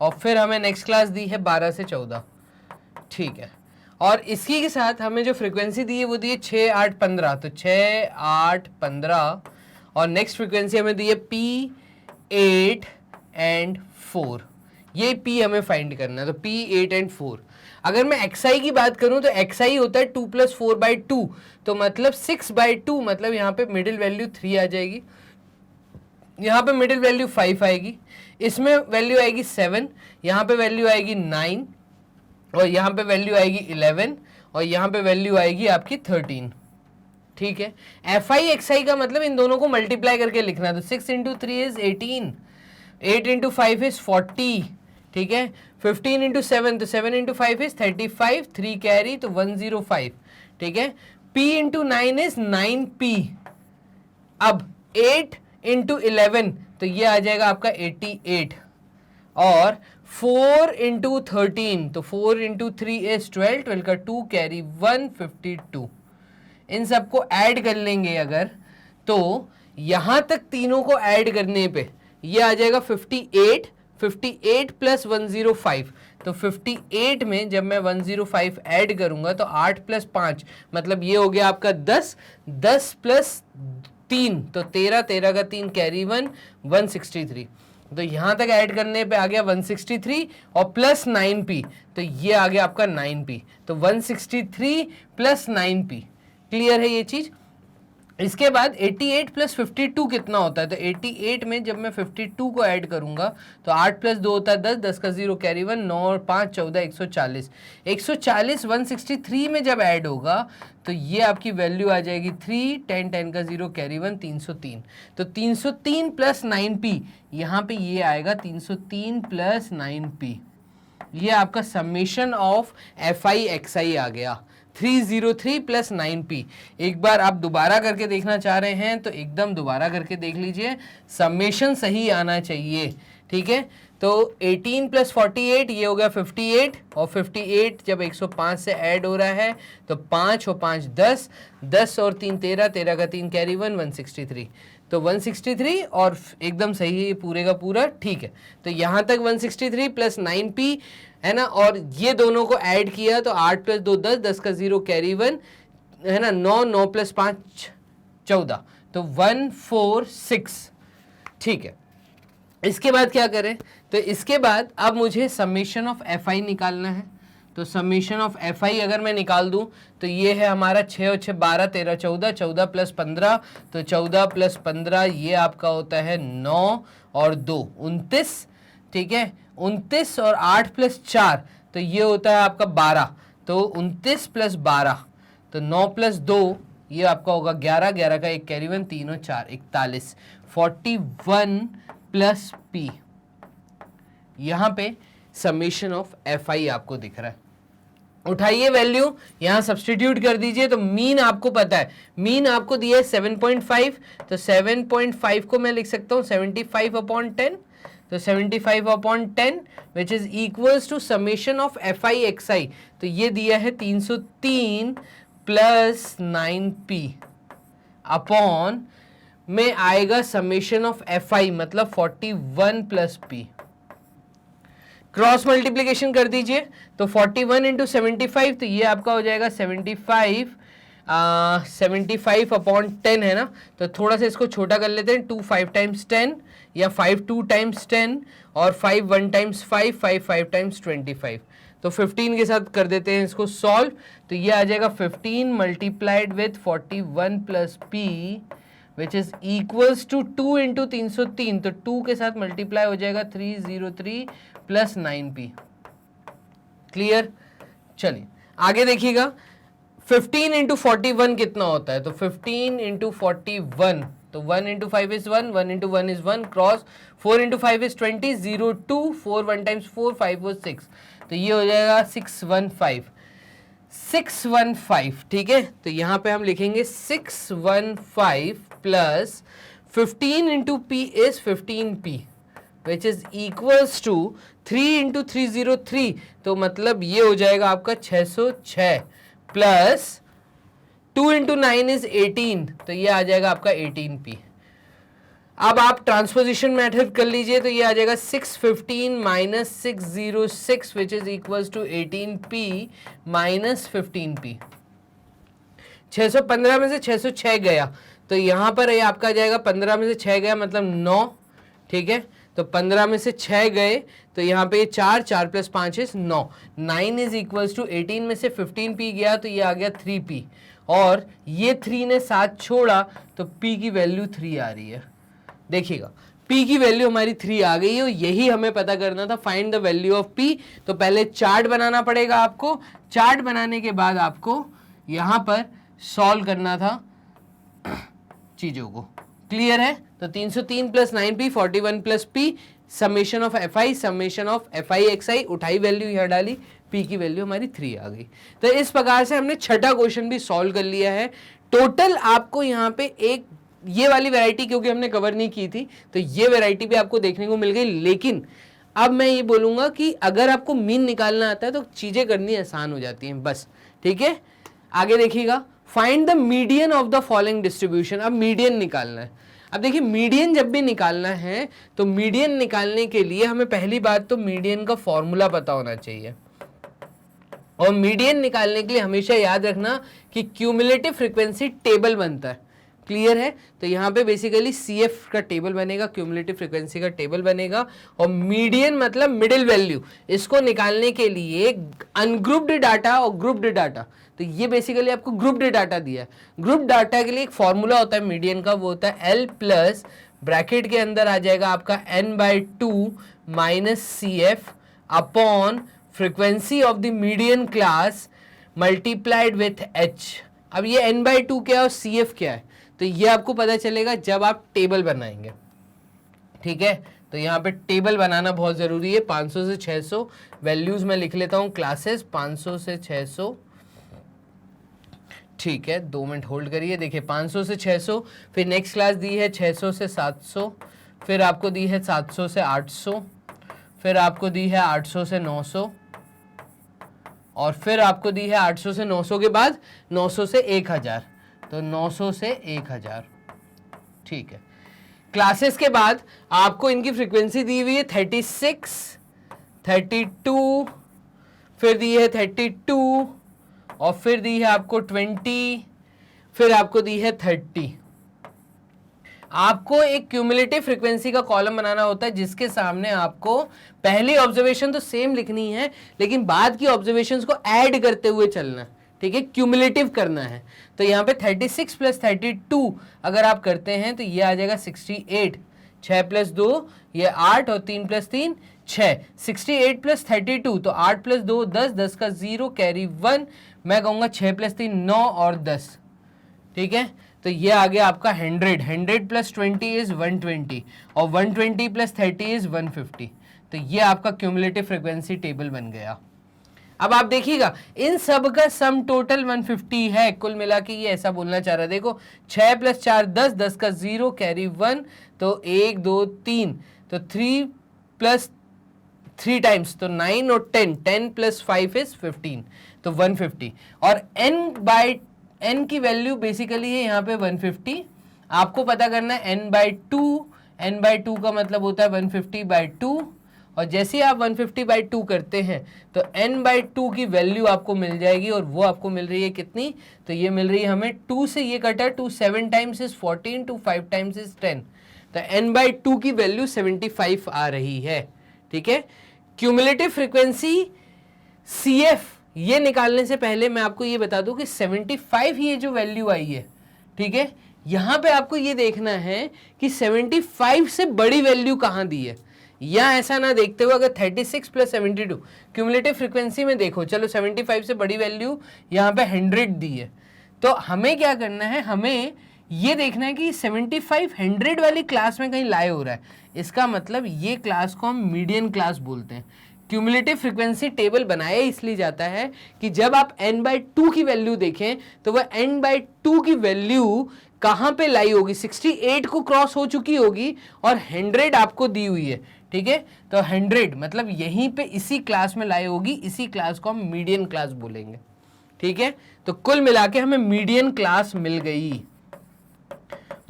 A: और फिर हमें नेक्स्ट क्लास दी है 12 से 14, ठीक है। और इसी के साथ हमें जो फ्रीक्वेंसी दी है वो दी है 6, 8, 15, तो 6, 8, 15, और नेक्स्ट फ्रीक्वेंसी हमें दी है P, 8 एंड 4। ये P हमें फाइंड करना है, तो P, 8 एंड 4। अगर मैं XI की बात करूं तो XI होता है 2 + 4/2, तो मतलब 6/2, मतलब यहाँ पे मिडिल वैल्यू 3 आ जाएगी, यहाँ पे मिडिल वैल्यू 5 आएगी, इसमें वैल्यू आएगी 7, यहाँ पे वैल्यू आएगी 9, और यहाँ पे वैल्यू आएगी 11, और यहाँ पे वैल्यू आएगी आपकी 13, ठीक है। FI XI का मतलब इन दोनों को मल्टीप्लाई करके लिखना है, तो 6 × 3 इज 18, 8 × 5 इज 40, ठीक है, 15 × 7, तो 7 × 5 इज 35, 3 कैरी, तो 105, ठीक है। P × 9 is 9P। अब 8 × 11, तो ये आ जाएगा आपका 88, और 4 × 13, तो 4 × 3 इज 12, 12 का 2 कैरी, 152। इन सबको ऐड कर लेंगे अगर, तो यहां तक तीनों को ऐड करने पे ये आ जाएगा 58, 58 + 105, तो 58 में जब मैं 105 ऐड करूंगा तो 8 + 5, मतलब ये हो गया आपका 10, 10 + 3, तो 13, 13 का 3 कैरी 1, 163। तो यहां तक ऐड करने पे आ गया 163, और प्लस 9P, तो ये आ गया आपका 9P, तो 163 + 9P। क्लियर है ये चीज। इसके बाद 88 + 52 कितना होता है, तो 88 में जब मैं 52 को ऐड करूंगा तो 8 + 2 होता है 10, 10 का 0 कैरी 1, 9 और 5 14, 140, 140 163 में जब ऐड होगा तो ये आपकी वैल्यू आ जाएगी 3, 10, 10 का 0 कैरी 1, 303। तो 303 + 9P, यहाँ पे ये आएगा 303 + 9P, ये आपका समेशन ऑफ FI XI आ गया, 303 + 9P। एक बार आप दोबारा करके देखना चाह रहे हैं तो एकदम दोबारा करके देख लीजिए, समेशन सही आना चाहिए, ठीक है। तो 18 + 48 ये हो गया 58, और 58 जब 105 से ऐड हो रहा है तो 5 और 5 10, 10 और 3 13, 13 का 3 कैरी 1, 163, तो 163, और एकदम सही है पूरे का पूरा, ठीक है। तो यहाँ तक 163 + 9P है ना, और ये दोनों को ऐड किया तो 8 + 2 10, 10 का 0 कैरी 1 है ना, 9, 9 + 5 14, तो 146, ठीक है। इसके बाद क्या करें, तो इसके बाद अब मुझे समेशन ऑफ FI निकालना है। तो समेशन ऑफ FI अगर मैं निकाल दूं तो ये है हमारा 6 और 6 12, 13 14, 14 + 15, तो 14 + 15 ये आपका होता है 9 और 2 29, ठीक है। 29 और 8 + 4, तो ये होता है आपका 12, तो 29 + 12, तो 9 + 2 ये आपका होगा 11, 11 का 1 कैरी 1, 3 और 4 41, 41 + P। यहां पे समेशन ऑफ FI आपको दिख रहा है। उठाइए वैल्यू, यहां सब्सटीट्यूट कर दीजिए, तो मीन आपको पता है, मीन आपको दिया है 7.5, तो 7.5 को मैं लिख सकता हूं 75/10, तो 75/10 which is equals to summation of FI XI, तो ये दिया है 303 + 9P अपॉन में आएगा समेशन ऑफ FI, मतलब 41 + P। क्रॉस मल्टीप्लीकेशन कर दीजिए, तो 41 × 75, तो ये आपका हो जाएगा 75, 75/10 है ना, तो थोड़ा सा इसको छोटा कर लेते हैं, 2 5 × 10, या 5 2 × 10, और 5 1 × 5, 5 5 × 25, तो 15 के साथ कर देते हैं इसको सॉल्व, तो ये आ जाएगा 15 × 41 + P which is equals to 2 into 303, तो 2 के साथ मल्टीप्लाई हो जाएगा 303 प्लस 9p। क्लियर? चलिए आगे देखिएगा, 15 इंटू 41 कितना होता है, तो 15 इंटू 41, तो 1 into 5 is 1, 1 into 1 is 1, cross 4 into 5 is 20, 0 2, 4 1 times 4, 5 वो 6, तो ये हो जाएगा 615, ठीक है। तो यहाँ पे हम लिखेंगे 615 plus 15 into P is 15p which is equals to 3 into 303, तो मतलब ये हो जाएगा आपका 606 प्लस 2 इंटू 9 इज 18, तो ये आ जाएगा आपका 18p। अब आप ट्रांसपोजिशन मेथड कर लीजिए, तो ये आ जाएगा 615 minus 606 which is equals to 18p minus 15p। 615 में से 606 गया, तो यहाँ पर ये आपका जाएगा 15 में से 6 गया मतलब 9, ठीक है। तो 15 में से 6 गए, तो यहाँ पे 4, 4 plus 5 is 9, 9 is equals to 18 में से 15p गया, तो ये आ गया 3p, और ये 3 ने 7 छोड़ा, तो p की वैल्यू 3 आ रही है। देखिएगा p की वैल्यू हमारी 3 आ गई है, और यही हमें पता करना था, find the value of p। तो पहले चार्ट बनाना पड़ेगा आपको, चार्ट बनाने के बाद आपको यहाँ पर सॉल्व करना था चीजों को। क्लियर है? तो 303 plus 9p 41 plus p, summation of fi, summation of fi xi, उठाई वैल्यू यहाँ डाली, p की वैल्यू हमारी 3 आ गई। तो इस प्रकार से हमने छठा क्वेश्चन भी सॉल्व कर लिया है। टोटल आपको यहाँ पे एक ये वाली वैरायटी क्योंकि हमने कवर नहीं की थी, तो ये वैरायटी भी आपको देखने को मिल गई। लेकिन अब मैं ये बोलूंगा कि अगर आपको मीन निकालना आता है तो चीजें करनी आसान हो जाती हैं बस, ठीक है। आगे देखिएगा, find the median of the following distribution. अब मीडियन निकालना है। अब देखिए मीडियन जब भी निकालना है तो मीडियन निकालने के लिए हमें पहली बात तो मीडियन का फॉर्मूला पता होना चाहिए, और मीडियन निकालने के लिए हमेशा याद रखना कि क्यूमुलेटिव फ्रीक्वेंसी टेबल बनता है। क्लियर है? तो यहाँ पे बेसिकली CF का टेबल बनेगा, क्यूमुलेटिव फ्रीक्वेंसी का टेबल बनेगा, और मीडियन मतलब मिडिल वैल्यू। इसको निकालने के लिए अनग्रुप्ड डाटा और ग्रुप्ड डाटा, तो ये बेसिकली आपको ग्रुप्ड डाटा दिया है। ग्रुप डाटा के लिए एक फॉर्मूला होता है मीडियन का, वो होता है L प्लस ब्रैकेट के अंदर आ जाएगा आपका n/2 minus CF upon frequency of the median class multiplied with H। अब ये n/2 क्या है और CF क्या है, तो ये आपको पता चलेगा जब आप टेबल बनाएंगे, ठीक है। तो यहाँ पे टेबल बनाना बहुत ज़रूरी है। 500 से 600 वैल्यूज़ मैं लिख लेता हूँ, क्लासेस 500 से 600, ठीक है। 2 मिनट होल्ड करिए। देखिए 500 से 600, फिर नेक्स्ट क्लास दी है 600 से 700, फिर आपको दी है 700 से 800, फिर आपको दी है 800 से 900, और फिर आपको दी है 800 से 900 के बाद 900 से 1000, तो 900 से 1000, ठीक है। क्लासेस के बाद आपको इनकी फ्रीक्वेंसी दी हुई है 36, 32, फिर दी है 32, और फिर दी है आपको 20, फिर आपको दी है 30। आपको एक क्यूमुलेटिव फ्रीक्वेंसी का कॉलम बनाना होता है जिसके सामने आपको पहली ऑब्जर्वेशन तो सेम लिखनी है, लेकिन बाद की ऑब्जर्वेशंस को ऐड करते हुए चलना है, ठीक है, क्यूमुलेटिव करना है। तो यहाँ पे 36 प्लस 32 अगर आप करते हैं तो ये आ जाएगा 68, 6 प्लस 2 ये 8, और 3 प्लस 3 6, 68 प्लस 32, तो 8 प्लस 2 10, 10 का 0 कैरी 1, मैं कहूँगा 6 प्लस 3 9 और 10, ठीक है। तो ये आ गया आपका 100, 100 प्लस 20 इज 120, और 120 प्लस 30 इज 150। तो ये आपका क्यूमुलेटिव फ्रीक्वेंसी टेबल बन गया। अब आप देखिएगा इन सब का सम टोटल 150 है, कुल मिला के ये ऐसा बोलना चाह रहा है। देखो 6 प्लस 4 10, 10 का 0 कैरी 1, तो 1 2 3, तो 3 प्लस 3 टाइम्स तो 9 और 10, 10 प्लस 5 इज 15, तो 150। और n की वैल्यू बेसिकली है यहाँ पे 150। आपको पता करना है n/2, n/2 का मतलब होता है 150/2, और जैसे आप 150/2 करते हैं तो n/2 की वैल्यू आपको मिल जाएगी, और वो आपको मिल रही है कितनी, तो ये मिल रही है हमें 2 से ये कटा 2 7 टाइम्स इज 14, 2 5 टाइम्स इज 10, तो n/2 की वैल्यू 75 आ रही है, ठीक है। क्यूमुलेटिव फ्रीक्वेंसी CF ये निकालने से पहले मैं आपको ये बता दूं कि 75 ये जो वैल्यू आई है, ठीक है, यहाँ पे आपको ये देखना है कि 75 से बड़ी वैल्यू कहाँ दी है, या ऐसा ना देखते हुए अगर 36 प्लस 72 क्यूमुलेटिव फ्रीक्वेंसी में देखो, चलो 75 से बड़ी वैल्यू यहाँ पे 100 दी है, तो हमें क्या करना है, हमें ये देखना है कि 75 100 वाली क्लास में कहीं लाए हो रहा है। इसका मतलब ये क्लास को हम मीडियन क्लास बोलते हैं। क्यूमुलेटिव फ्रीक्वेंसी टेबल बनाया इसलिए जाता है कि जब आप n/2 की वैल्यू देखें तो वह n/2 की वैल्यू कहाँ पे लाई होगी, 68 को क्रॉस हो चुकी होगी और 100 आपको दी हुई है, ठीक है। तो 100 मतलब यहीं पे इसी क्लास में लाई होगी, इसी क्लास को हम मीडियन क्लास बोलेंगे, ठीक है। तो कुल मिला के हमें मीडियन क्लास मिल गई।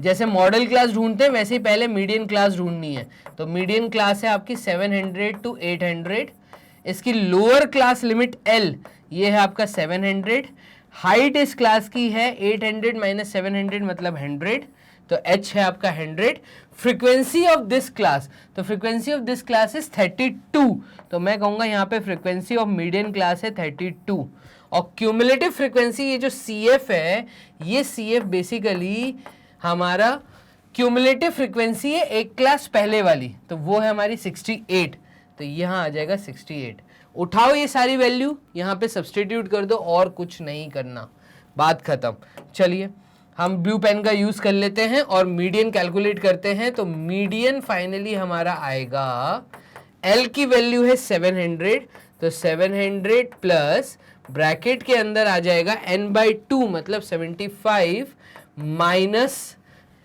A: जैसे मॉडल क्लास ढूंढते हैं वैसे ही पहले मीडियन क्लास ढूंढनी है। तो मीडियन क्लास है आपकी 700 to 800, इसकी लोअर क्लास लिमिट L ये है आपका 700, हाइट इस क्लास की है 800 माइनस 700 मतलब 100, तो H है आपका 100। फ्रीक्वेंसी ऑफ दिस क्लास, तो frequency of this class is 32, तो मैं कहूँगा यहाँ पे फ्रीक्वेंसी ऑफ मीडियन क्लास है 32। और क्यूमुलेटिव फ्रीक्वेंसी ये जो CF है, ये CF बेसिकली हमारा क्यूमुलेटिव फ्रीक्वेंसी है एक क्लास पहले वाली, तो वो है हमारी 68, तो यहाँ आ जाएगा 68। उठाओ ये सारी वैल्यू यहाँ पे सब्सटीट्यूट कर दो और कुछ नहीं करना, बात खत्म। चलिए हम ब्लू पेन का यूज कर लेते हैं और मीडियन कैलकुलेट करते हैं। तो मीडियन फाइनली हमारा आएगा, L की वैल्यू है 700, तो 700 प्लस ब्रैकेट के अंदर आ जाएगा n/2 मतलब 75 माइनस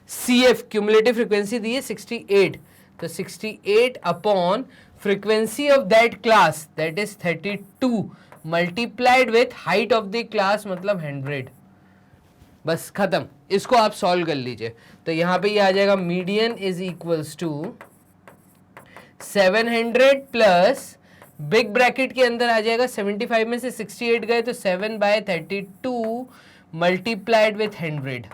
A: CF क्यूमुलेटिव फ्रीक्वेंसी दी है 68, तो 68 upon frequency of that class that is 32 multiplied with height of the class मतलब 100। बस खत्म, इसको आप सॉल्व कर लीजिए। तो यहाँ पे ये आ जाएगा median is equals to 700 plus big bracket के अंदर आ जाएगा 75 में से 68 गए तो 7/32 मल्टीप्लाइड विथ 100।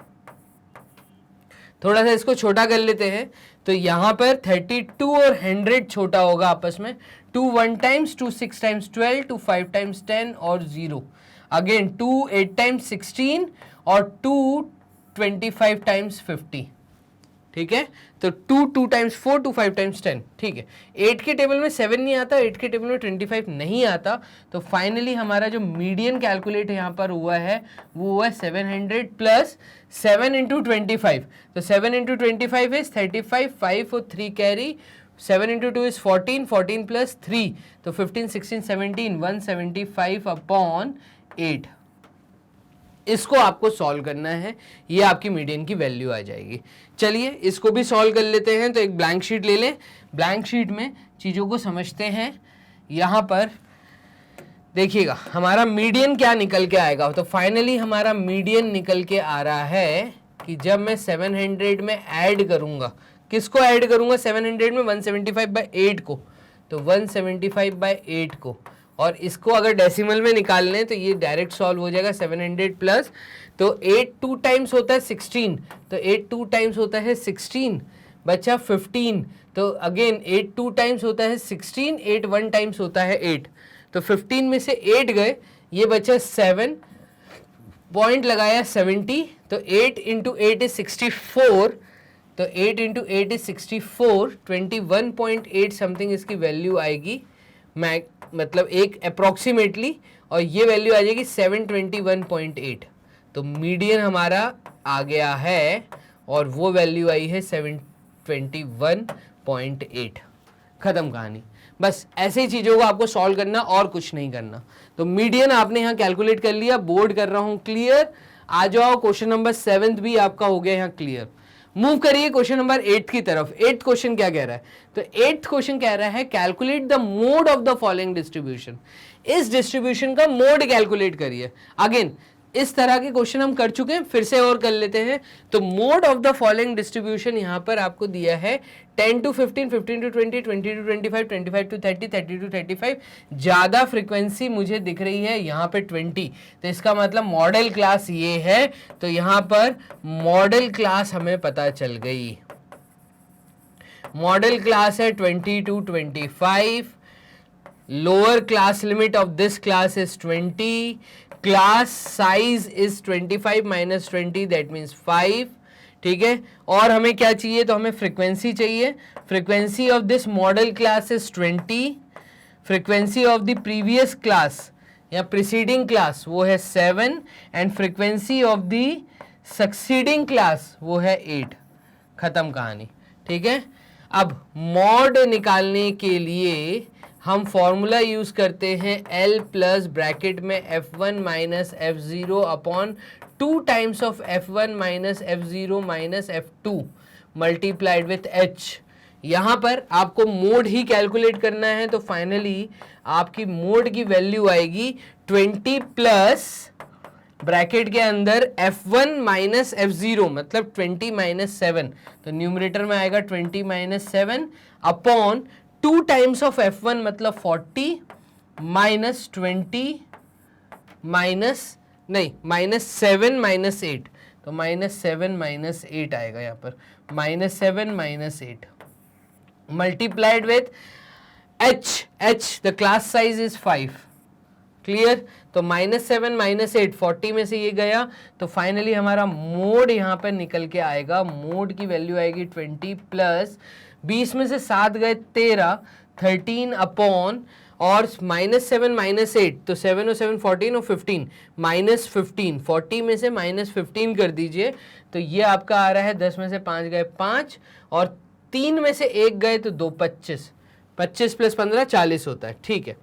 A: थोड़ा सा इसको छोटा कर लेते हैं, तो यहाँ पर 32 और 100 छोटा होगा आपस में, 2 1 टाइम्स, 2 6 टाइम्स 12, 2 5 टाइम्स 10 और 0 अगेन 2 8 टाइम्स 16 और 2 25 टाइम्स 50, ठीक है। तो 2 2 टाइम्स 4, 2 5 टाइम्स 10, ठीक है। 8 के टेबल में 7 नहीं आता, 8 के टेबल में 25 नहीं आता, तो फाइनली हमारा जो मीडियन कैलकुलेट यहाँ पर हुआ है वो हुआ 700 प्लस 7 इंटू 25, तो 7 इंटू 25 इज 35, 5 और 3 कैरी, 7 इंटू 2 इज 14, 14 प्लस 3 तो 15 16 17 175 अपॉन 8। इसको आपको सॉल्व करना है, ये आपकी मीडियन की वैल्यू आ जाएगी। चलिए इसको भी सॉल्व कर लेते हैं। तो एक ब्लैंक शीट ले लें, ब्लैंक शीट में चीज़ों को समझते हैं। यहाँ पर देखिएगा हमारा मीडियन क्या निकल के आएगा। तो फाइनली हमारा मीडियन निकल के आ रहा है कि जब मैं 700 में ऐड करूँगा, किसको ऐड करूँगा 700 में, 175/8 को, तो 175/8 को, और इसको अगर डेसिमल में निकाल लें तो ये डायरेक्ट सॉल्व हो जाएगा 700 प्लस, तो 8 2 टाइम्स होता है 16, तो 8 2 टाइम्स होता है 16 बच्चा 15, तो अगेन 8 2 टाइम्स होता है 16, 8 1 टाइम्स होता है 8, तो 15 में से 8 गए, ये बचा 7 पॉइंट लगाया 70, तो 8 इंटू 8 इज 64, तो 8 इंटू 8 इज 64, 21.8 समथिंग इसकी वैल्यू आएगी, मतलब एक अप्रॉक्सीमेटली, और ये वैल्यू आ जाएगी 721.8। तो मीडियन हमारा आ गया है और वो वैल्यू आई है 721.8। खत्म कहानी। बस ऐसे ही चीज़ों को आपको सॉल्व करना और कुछ नहीं करना। तो मीडियन आपने यहाँ कैलकुलेट कर लिया, बोर्ड कर रहा हूँ क्लियर। आ जाओ क्वेश्चन नंबर 7 भी आपका हो गया यहाँ क्लियर। मूव करिए क्वेश्चन नंबर 8 की तरफ। 8th क्वेश्चन क्या कह रहा है, तो 8th क्वेश्चन कह रहा है calculate the mode of the following distribution. इस डिस्ट्रीब्यूशन का मोड कैलकुलेट करिए। अगेन इस तरह के क्वेश्चन हम कर चुके हैं, फिर से और कर लेते हैं। तो mode of the following distribution यहाँ पर आपको दिया है 10 to 15, 15 to 20, 20 to 25, 25 to 30, 30 to 35। ज़्यादा फ्रीक्वेंसी मुझे दिख रही है यहाँ पे 20, तो इसका मतलब मॉडल क्लास ये है। तो यहाँ पर मॉडल क्लास हमें पता चल गई। मॉडल क्लास है 20 to 25, lower class limit of this class is 20, class size is 25 minus 20 that means 5, ठीक है। और हमें क्या चाहिए, तो हमें फ्रीक्वेंसी चाहिए। Frequency of this modal class is 20, frequency of the previous class या प्रीसीडिंग क्लास वो है 7 and frequency of the succeeding class वो है 8। खत्म कहानी, ठीक है। अब मॉड निकालने के लिए हम फॉर्मूला यूज करते हैं L प्लस ब्रैकेट में F1 minus F0 upon 2 times of F1 minus F0 minus F2 multiplied with H। यहाँ पर आपको मोड ही कैलकुलेट करना है, तो फाइनली आपकी मोड की वैल्यू आएगी 20 प्लस ब्रैकेट के अंदर F1 माइनस F0 मतलब 20 माइनस 7, तो न्यूमरेटर में आएगा 20 minus 7 upon 2 times of F1 मतलब 40 माइनस 20 माइनस नहीं माइनस 7 माइनस 8, तो माइनस 7 माइनस 8 आएगा यहाँ पर, minus 7 minus 8 multiplied with H the class size is 5। Clear, तो माइनस 7 माइनस 8 40 में से ये गया, तो फाइनली हमारा मोड यहाँ पर निकल के आएगा। मोड की वैल्यू आएगी 20 प्लस 20 में से 7 गए 13 अपॉन और माइनस 7 माइनस 8, तो 7 और 7 14 और 15 माइनस 15, 40 में से माइनस 15 कर दीजिए, तो ये आपका आ रहा है 10 में से 5 गए 5 और 3 में से 1 गए तो 2 25, 25 प्लस 15 40 होता है, ठीक है।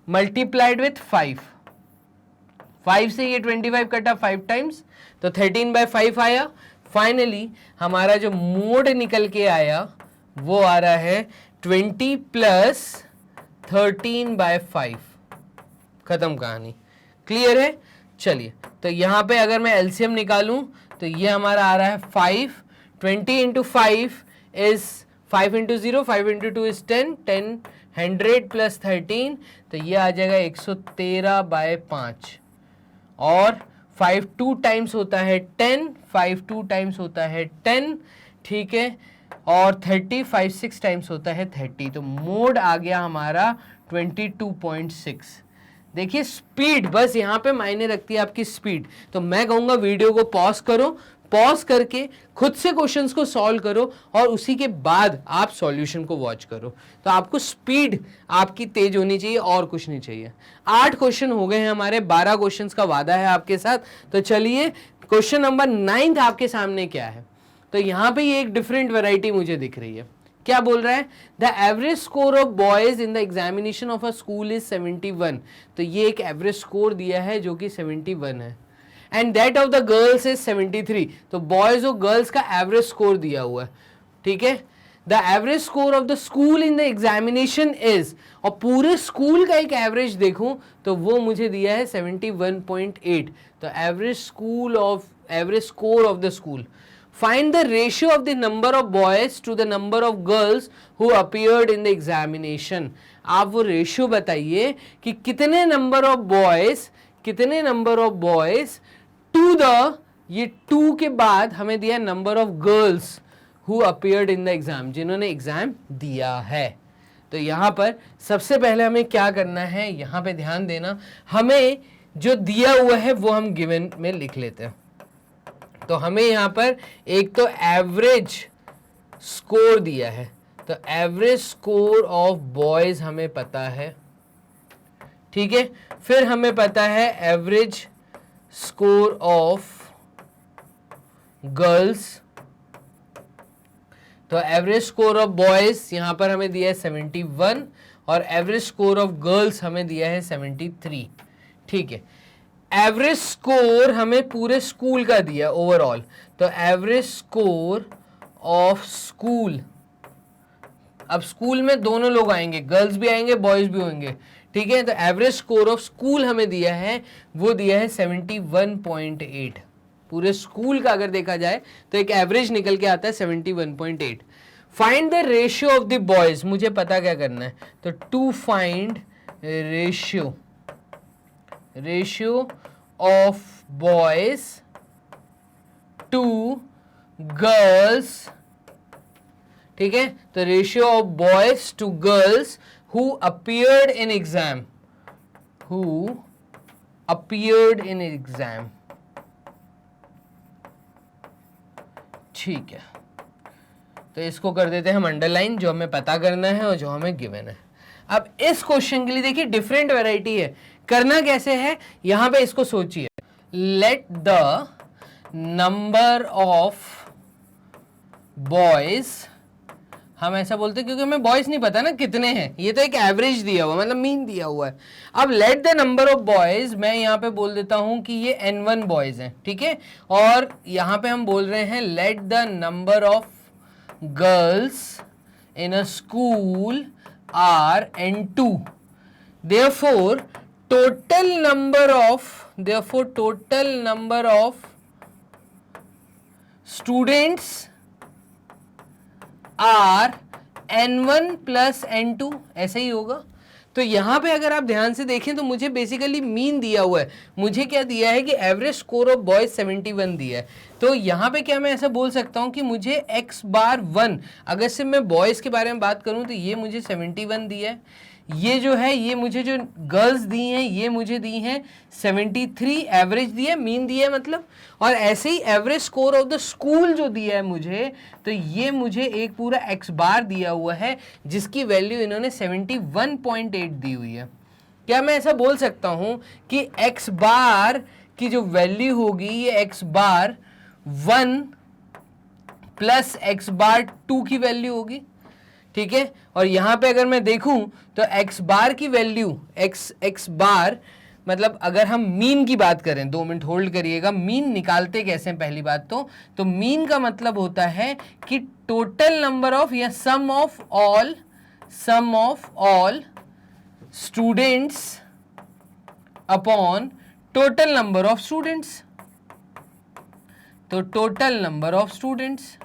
A: मल्टीप्लाइड विथ 5 से ये 25 कटा 5 टाइम्स, तो 13/5 आया। फाइनली हमारा जो मोड निकल के आया वो आ रहा है 20 प्लस 13/5। खत्म कहानी, क्लियर है। चलिए, तो यहाँ पे अगर मैं एलसीएम निकालूं तो ये हमारा आ रहा है 5, 20 into 5 is 5 into 0, 5 into 2 is 10, 100 plus 13, तो ये आ जाएगा 113/5 और 5 2 टाइम्स होता है 10, 5 2 टाइम्स होता है 10, ठीक है, और 30 5 6 टाइम्स होता है 30, तो मोड आ गया हमारा 22.6। देखिए स्पीड बस यहाँ पे मायने रखती है आपकी स्पीड, तो मैं कहूँगा वीडियो को पॉज करो, पॉज करके खुद से क्वेश्चंस को सॉल्व करो और उसी के बाद आप सॉल्यूशन को वॉच करो। तो आपको स्पीड आपकी तेज होनी चाहिए और कुछ नहीं चाहिए। 8 क्वेश्चन हो गए हैं हमारे, 12 क्वेश्चंस का वादा है आपके साथ। तो चलिए क्वेश्चन नंबर 9 आपके सामने क्या है, तो यहाँ पे ये एक डिफरेंट वैरायटी मुझे दिख रही है। क्या बोल रहा है, the average score of boys in the examination of a school is 71, तो ये एक एवरेज स्कोर दिया है जो कि 71 है, and that of the girls is 73, तो बॉयज और गर्ल्स का एवरेज स्कोर दिया हुआ है, ठीक है। The average score of the school in the examination is, और पूरे स्कूल का एक एवरेज देखूं तो वो मुझे दिया है 71.8, तो average score of the school. Find the ratio of the number of boys to the number of girls who appeared in the examination. आप वो रेशियो बताइए कि कितने number of boys to the, ये 2 के बाद हमें दिया number of girls who appeared in the exam, जिन्होंने एग्जाम दिया है। तो यहाँ पर सबसे पहले हमें क्या करना है, यहाँ पे ध्यान देना, हमें जो दिया हुआ है वो हम गिवन में लिख लेते हैं। तो हमें यहाँ पर एक तो एवरेज स्कोर दिया है, तो एवरेज स्कोर ऑफ बॉयज हमें पता है, ठीक है। फिर हमें पता है एवरेज स्कोर ऑफ गर्ल्स, तो एवरेज स्कोर ऑफ बॉयज यहां पर हमें दिया है 71 और एवरेज स्कोर ऑफ गर्ल्स हमें दिया है 73, ठीक है। एवरेज स्कोर हमें पूरे स्कूल का दिया ओवरऑल, तो एवरेज स्कोर ऑफ स्कूल, अब स्कूल में दोनों लोग आएंगे, गर्ल्स भी आएंगे बॉयज भी होंगे, ठीक है। तो एवरेज स्कोर ऑफ स्कूल हमें दिया है, वो दिया है 71.8। पूरे स्कूल का अगर देखा जाए तो एक एवरेज निकल के आता है 71.8। Find the ratio of the boys, मुझे पता क्या करना है, तो to find ratio of boys to girls, ठीक है। तो ratio of boys to girls who appeared in exam, ठीक है, तो इसको कर देते हैं हम अंडरलाइन, जो हमें पता करना है और जो हमें गिवन है। अब इस क्वेश्चन के लिए देखिए डिफरेंट वैरायटी है, करना कैसे है यहां पे इसको सोचिए। Late the number of boys, हम ऐसा बोलते हैं क्योंकि हमें बॉयज नहीं पता ना कितने हैं, ये तो एक एवरेज दिया हुआ मतलब मीन दिया हुआ है। अब late the number of boys, मैं यहाँ पे बोल देता हूं कि ये n1 बॉयज हैं, ठीक है, और यहाँ पे हम बोल रहे हैं let the number of girls in a school are n2, therefore total number of students are n1 plus n2, ऐसे ही होगा। तो यहां पे अगर आप ध्यान से देखें तो मुझे बेसिकली मीन दिया हुआ है, मुझे क्या दिया है कि एवरेज स्कोर ऑफ बॉयज 71 दिया है। तो यहां पे क्या मैं ऐसा बोल सकता हूं कि मुझे x बार 1, अगर सिर्फ मैं बॉयज के बारे में बात करूं तो ये मुझे 71 दिया है, ये जो है ये मुझे जो गर्ल्स दी हैं ये मुझे दी हैं 73, एवरेज दिया है, मीन दिया है मतलब, और ऐसे ही average score of the school जो दिया है मुझे, तो ये मुझे एक पूरा x बार दिया हुआ है जिसकी वैल्यू इन्होंने 71.8 दी हुई है। क्या मैं ऐसा बोल सकता हूं कि x बार की जो वैल्यू होगी ये x बार 1 प्लस x बार 2 की वैल्यू होगी, ठीक है। और यहां पे अगर मैं देखूं तो x बार की वैल्यू x बार मतलब अगर हम मीन की बात करें, 2 मिनट होल्ड करिएगा, मीन निकालते कैसे हैं पहली बात तो मीन का मतलब होता है कि टोटल नंबर ऑफ या sum of all students upon total number of students, तो टोटल नंबर ऑफ स्टूडेंट्स,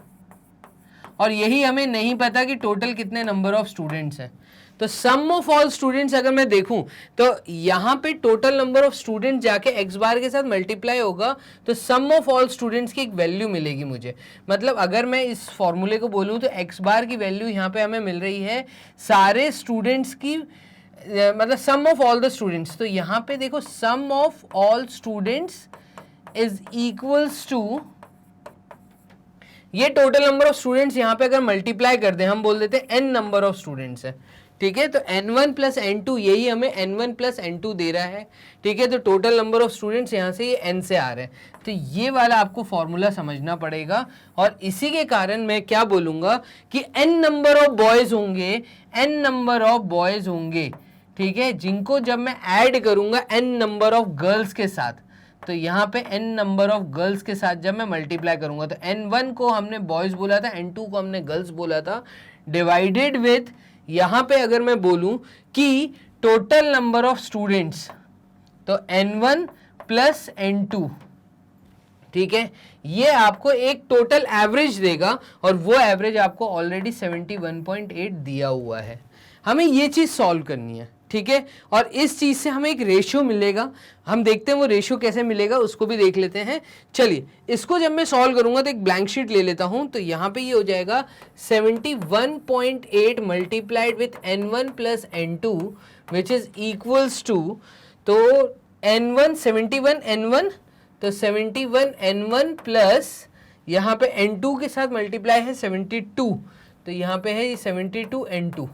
A: और यही हमें नहीं पता कि टोटल कितने नंबर ऑफ स्टूडेंट्स हैं। तो सम ऑफ ऑल स्टूडेंट्स अगर मैं देखूं तो यहां पे टोटल नंबर ऑफ स्टूडेंट्स जाके x बार के साथ मल्टीप्लाई होगा तो सम ऑफ ऑल स्टूडेंट्स की एक वैल्यू मिलेगी मुझे। मतलब अगर मैं इस फॉर्मूले को बोलूं तो x बार की वैल्यू यहां पे हमें मिल रही है सारे स्टूडेंट्स की, मतलब sum of all the students. तो यहां पे देखो sum of all students is equals to, ये टोटल नंबर ऑफ स्टूडेंट्स यहाँ पे अगर मल्टीप्लाई कर दें, हम बोल देते हैं n नंबर ऑफ स्टूडेंट्स है, ठीक है। तो n1 प्लस n2, यही हमें n1 प्लस n2 दे रहा है, ठीक है। तो टोटल नंबर ऑफ स्टूडेंट्स यहाँ से ये n से आ रहे हैं, तो ये वाला आपको फॉर्मूला समझना पड़ेगा। और इसी के कारण मैं क्या बोलूँगा कि n नंबर ऑफ बॉयज़ होंगे, n नंबर ऑफ बॉयज़ होंगे, ठीक है, जिनको जब मैं ऐड करूँगा n नंबर ऑफ गर्ल्स के साथ, तो यहाँ पे n नंबर ऑफ गर्ल्स के साथ जब मैं मल्टीप्लाई करूंगा तो n1 को हमने बॉयज बोला था, n2 को हमने गर्ल्स बोला था, डिवाइडेड विथ यहाँ पे अगर मैं बोलूं कि टोटल नंबर ऑफ स्टूडेंट्स, तो n1 प्लस n2, ठीक है, ये आपको एक टोटल एवरेज देगा और वो एवरेज आपको ऑलरेडी 71.8 दिया हुआ है। हमें ये चीज़ सॉल्व करनी है, ठीक है, और इस चीज़ से हमें एक रेशियो मिलेगा, हम देखते हैं वो रेशियो कैसे मिलेगा, उसको भी देख लेते हैं। चलिए इसको जब मैं सॉल्व करूंगा तो एक ब्लैंक शीट ले लेता हूं, तो यहाँ पे ये हो जाएगा 71.8 multiplied with n1 plus n2 which is equals to, तो n1 71 n1, तो 71 n1 प्लस यहाँ पे n2 के साथ मल्टीप्लाई है 72, तो यहाँ पे है 72 n2,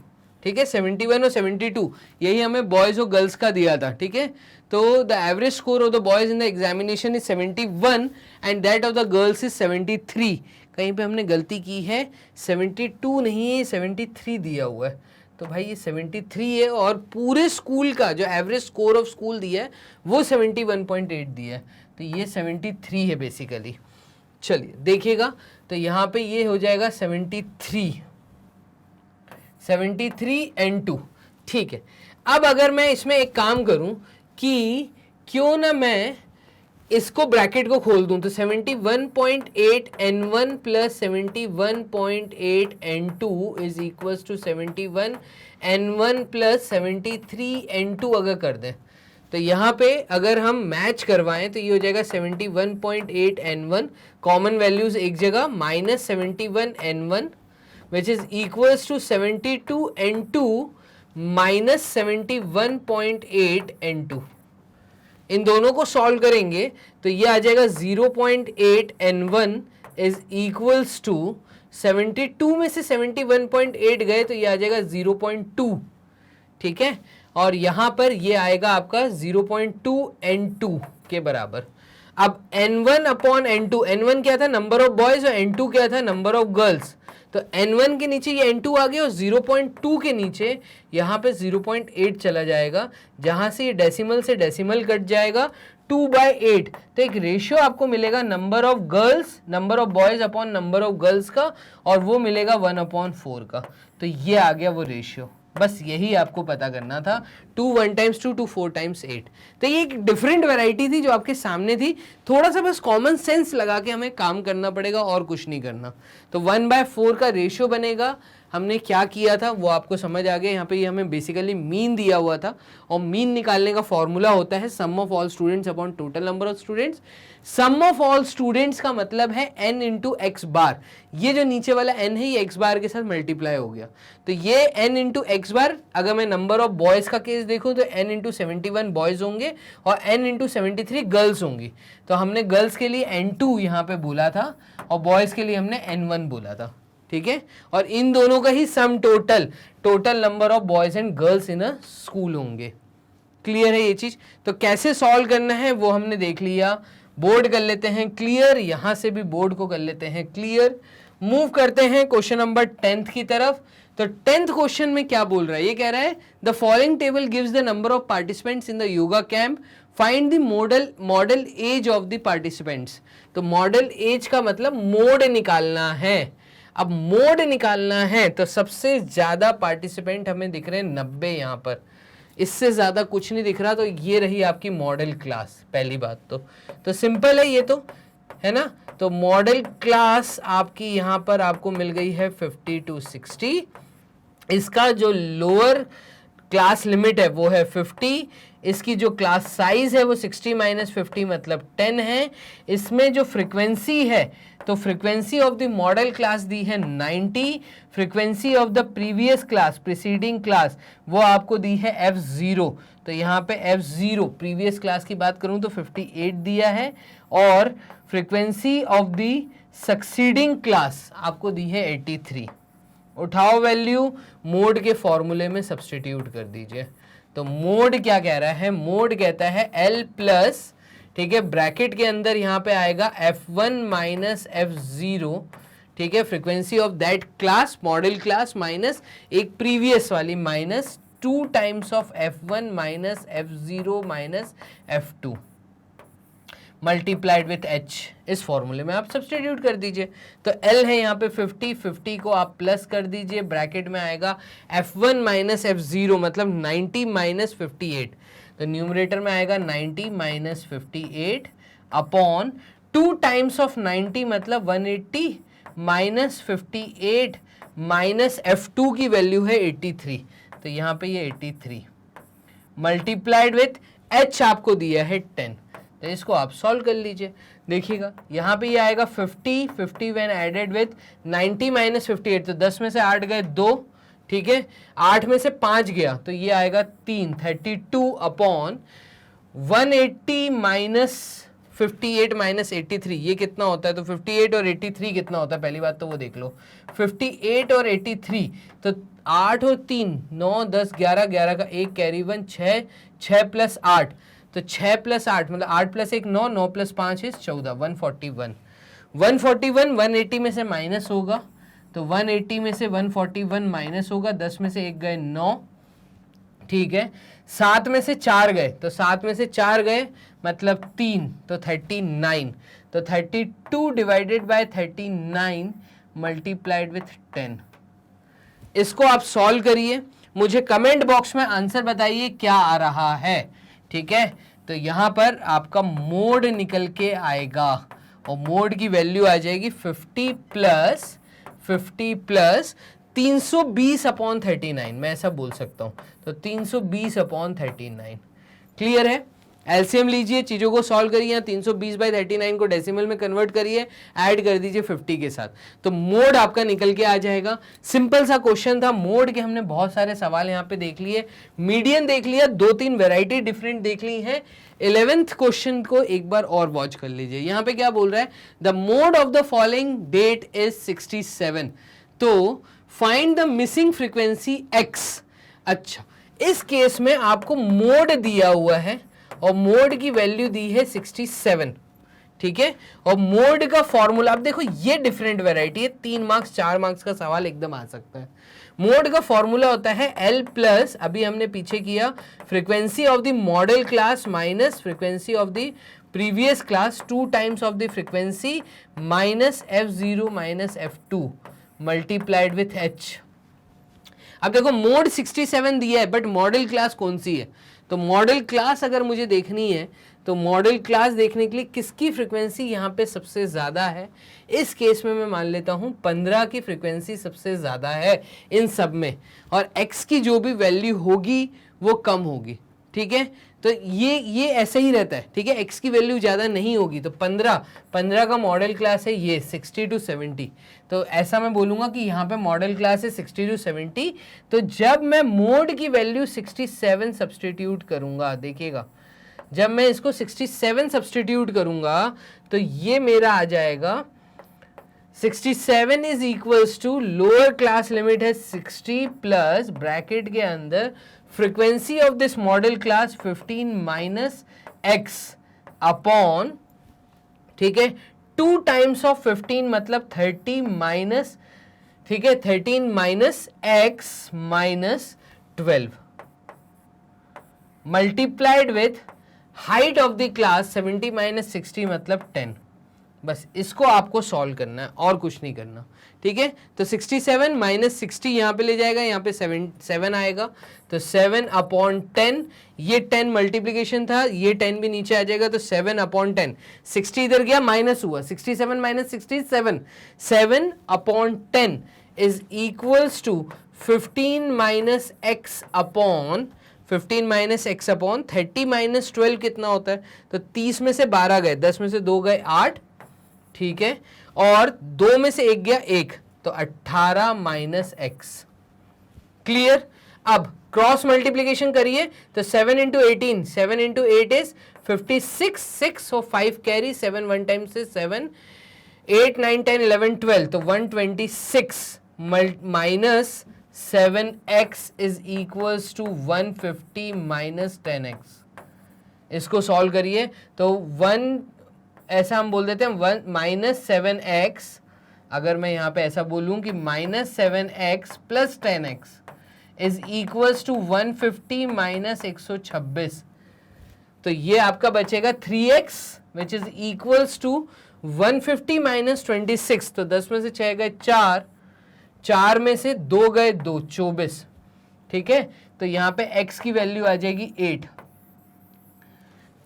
A: ठीक है। 71 और 72 यही हमें बॉयज और गर्ल्स का दिया था, ठीक है। तो the average score of the boys in the examination is 71 and that of the girls is 73। कहीं पे हमने गलती की है, 72 नहीं है, 73 दिया हुआ है, तो भाई ये 73 है और पूरे स्कूल का जो एवरेज स्कोर ऑफ स्कूल दिया है वो 71.8 दिया है, तो ये 73 है बेसिकली। चलिए देखिएगा, तो यहाँ पे ये हो जाएगा 73 n2, ठीक है। अब अगर मैं इसमें एक काम करूं कि क्यों ना मैं इसको ब्रैकेट को खोल दूं, तो 71.8 n1 plus 71.8 n2 is equals to 71 n1 plus 73 n2 अगर कर दें तो यहाँ पे अगर हम मैच करवाएं तो ये हो जाएगा 71.8 n1, कॉमन वैल्यूज एक जगह, minus 71 n1 which is equals to 72 n2 minus 71.8 n2। इन दोनों को सॉल्व करेंगे तो ये आ जाएगा 0.8 n1 इज इक्वल्स टू 72 में से 71.8 गए तो ये आ जाएगा 0.2, ठीक है, और यहां पर ये आएगा आपका 0.2 N2 के बराबर। अब N1 अपॉन N2, N1 क्या था, नंबर ऑफ बॉयज, और N2 क्या था, नंबर ऑफ गर्ल्स। तो N1 के नीचे ये N2 आ गया और 0.2 के नीचे यहाँ पे 0.8 चला जाएगा, जहां से ये डेसिमल से डेसिमल कट जाएगा 2/8। तो एक रेशियो आपको मिलेगा number of girls, number of boys upon number of girls का, और वो मिलेगा 1/4 का। तो ये आ गया वो रेशियो। बस यही आपको पता करना था, 2 1 times 2 2 4 times 8। तो ये एक डिफरेंट वैरायटी थी जो आपके सामने थी, थोड़ा सा बस कॉमन सेंस लगा के हमें काम करना पड़ेगा और कुछ नहीं करना। तो 1/4 का रेशियो बनेगा। हमने क्या किया था वो आपको समझ आ गया। यहाँ पे ये हमें बेसिकली मीन दिया हुआ था, और मीन निकालने का फॉर्मूला होता है sum of all students upon total number of students. Sum of all students का मतलब है n इंटू एक्स बार। ये जो नीचे वाला n है ये x बार के साथ मल्टीप्लाई हो गया, तो ये n इंटू एक्स बार। अगर मैं नंबर ऑफ बॉयज का केस देखूं तो n इंटू 71 बॉयज होंगे और n इंटू 73 गर्ल्स होंगी। तो हमने गर्ल्स के लिए n2 यहाँ पे बोला था और बॉयज के लिए हमने n1 बोला था, ठीक है। और इन दोनों का ही sum total number of boys and girls in a school होंगे। क्लियर है ये चीज? तो कैसे सॉल्व करना है वो हमने देख लिया। बोर्ड कर लेते हैं क्लियर, यहां से भी बोर्ड को कर लेते हैं क्लियर। मूव करते हैं क्वेश्चन नंबर 10th की तरफ। तो 10th क्वेश्चन में क्या बोल रहा है, ये कह रहा है the following table gives the number of participants in the yoga camp, find the modal age of the participants. तो मॉडल एज का मतलब मोड निकालना है। अब मोड निकालना है तो सबसे ज्यादा पार्टिसिपेंट हमें दिख रहे हैं 90 यहाँ पर, इससे ज्यादा कुछ नहीं दिख रहा। तो ये रही आपकी मॉडल क्लास। पहली बात तो सिंपल है ये तो, है ना। तो मॉडल क्लास आपकी यहाँ पर आपको मिल गई है 50 to 60। इसका जो लोअर क्लास लिमिट है वो है 50। इसकी जो क्लास साइज है वो 60 माइनस 50 मतलब 10 है। इसमें जो फ्रीक्वेंसी है तो frequency of the modal class दी है 90। Frequency of the previous class preceding class वो आपको दी है f0। तो यहाँ पे f0 प्रीवियस क्लास की बात करूँ तो 58 दिया है, और frequency of the succeeding class आपको दी है 83। उठाओ वैल्यू, मोड के फॉर्मूले में सब्सटीट्यूट कर दीजिए। तो मोड क्या कह रहा है, मोड कहता है L प्लस, ठीक है, ब्रैकेट के अंदर यहाँ पे आएगा f1 माइनस f0, ठीक है, frequency of that class model class minus एक प्रीवियस वाली minus 2 times of f1 minus f0 minus f2 multiplied with h। इस फॉर्मूले में आप सब्सटीट्यूट कर दीजिए। तो L है यहाँ पे 50 को आप प्लस कर दीजिए, ब्रैकेट में आएगा f1 माइनस f0 मतलब 90 माइनस 58। तो न्यूमरेटर में आएगा 90 माइनस 58 अपॉन 2 टाइम्स ऑफ 90 मतलब 180 माइनस 58 माइनस f2 की वैल्यू है 83। तो यहाँ पे ये 83 मल्टीप्लाइड विथ h आपको दिया है 10। तो इसको आप सॉल्व कर लीजिए। देखिएगा यहाँ पे ये आएगा 50 व्हेन एडेड विथ 90 माइनस 58। तो 10 में से 8 गए 2, ठीक है, 8 में से 5 गया तो ये आएगा 3, 32 अपॉन 180 माइनस 58 माइनस 83। ये कितना होता है, तो 58 और 83 कितना होता है, पहली बात तो वो देख लो। 58 और 83 तो 8 और 3 9 10 11, 11 का 1 कैरी 1 6, 6 प्लस 8 तो 6 प्लस 8 मतलब 8 प्लस 1 9, 9 प्लस 5 इज 14, 141। 180 में से माइनस होगा तो 180 में से 141 माइनस होगा, 10 में से 1 गए 9, ठीक है, 7 में से 4 गए तो 7 में से 4 गए मतलब 3 तो 39। तो 32 डिवाइडेड बाय 39 मल्टीप्लाइड विथ 10। इसको आप सॉल्व करिए, मुझे कमेंट बॉक्स में आंसर बताइए क्या आ रहा है, ठीक है। तो यहां पर आपका मोड निकल के आएगा और मोड की वैल्यू आ जाएगी 50 प्लस 320 अपॉन 39, मैं ऐसा बोल सकता हूं। तो 320 अपॉन 39 क्लियर है। एलसीएम लीजिए, चीज़ों को सॉल्व करिए, 320/39 को डेसिमल में कन्वर्ट करिए, ऐड कर दीजिए 50 के साथ, तो मोड आपका निकल के आ जाएगा। सिंपल सा क्वेश्चन था, मोड के हमने बहुत सारे सवाल यहाँ पे देख लिए, मीडियन देख लिया, 2-3 वेराइटी डिफरेंट देख ली है। 11th क्वेश्चन को एक बार और वॉच कर लीजिए। यहाँ पे क्या बोल रहा है, the mode of the following data is 67, तो find the missing frequency x। अच्छा, इस केस में आपको मोड दिया हुआ है और मोड की वैल्यू दी है 67, ठीक है, और मोड का फॉर्मूला आप देखो, ये डिफरेंट वैरायटी है, 3 मार्क्स 4 मार्क्स का सवाल एकदम आ सकता है। मोड का फॉर्मूला होता है L प्लस, अभी हमने पीछे किया, frequency of the modal class minus frequency of the previous class 2 times of the frequency minus F0 minus F2 multiplied with H। अब देखो मोड 67 दिया है, बट मॉडल क्लास कौन सी है, तो मॉडल क्लास अगर मुझे देखनी है तो मॉडल क्लास देखने के लिए किसकी फ्रीक्वेंसी यहाँ पे सबसे ज़्यादा है, इस केस में मैं मान लेता हूँ 15 की फ्रीक्वेंसी सबसे ज़्यादा है इन सब में, और x की जो भी वैल्यू होगी वो कम होगी, ठीक है, तो ये ऐसे ही रहता है, ठीक है, x की वैल्यू ज़्यादा नहीं होगी, तो 15 का मॉडल क्लास है ये 60 to 70, तो ऐसा मैं बोलूँगा कि यहाँ पे मॉडल क्लास है 60 to 70, तो जब मैं मोड की वैल्यू 67 सब्सटीट्यूट करूँगा, देखिएगा जब मैं इसको 67 सब्सटीट्यूट करूँगा तो ये मेरा आ जाएगा 67 is equals to, lower class limit है 60 प्लस ब्रैकेट के अंदर frequency of this modal class 15 minus x upon, ठीक है, 2 टाइम्स ऑफ 15 मतलब 30 माइनस, ठीक है, 13 minus x minus 12 multiplied with height of the class 70 minus 60 मतलब 10। बस इसको आपको सॉल्व करना है और कुछ नहीं करना, ठीक है, तो 67 माइनस 60 यहाँ पे ले जाएगा, यहाँ पे 7 आएगा, तो 7 अपॉन 10, ये 10 मल्टीप्लीकेशन था, ये 10 भी नीचे आ जाएगा, तो 7 अपॉन 10, 60 इधर गया माइनस हुआ, 67 minus 67, 7 upon 10 is equals to 15 minus x upon 15 minus x upon 30 minus 12 कितना होता है, तो 30 में से 12 गए, 10 में से 2 गए 8, ठीक है, और 2 में से 1 गया 1, तो 18 माइनस एक्स। क्लियर। अब क्रॉस मल्टीप्लीकेशन करिए तो 7 इंटू 18, 7 इंटू 8 इज 56, 6 और 5 कैरी, 7 1 टाइम से 7, 8 9 10 11 12, तो 126 minus 7x is equals to 150 minus 10x। इसको सॉल्व करिए तो 1, ऐसा हम बोल देते हैं 1 माइनस 7x, अगर मैं यहाँ पे ऐसा बोलूँ कि minus 7x plus 10x is equals to 150 minus 126, तो ये आपका बचेगा 3x which is equals to 150 minus 26, तो 10 में से 6 गए 4, 4 में से 2 गए 2, 24, ठीक है, तो यहाँ पे x की वैल्यू आ जाएगी 8,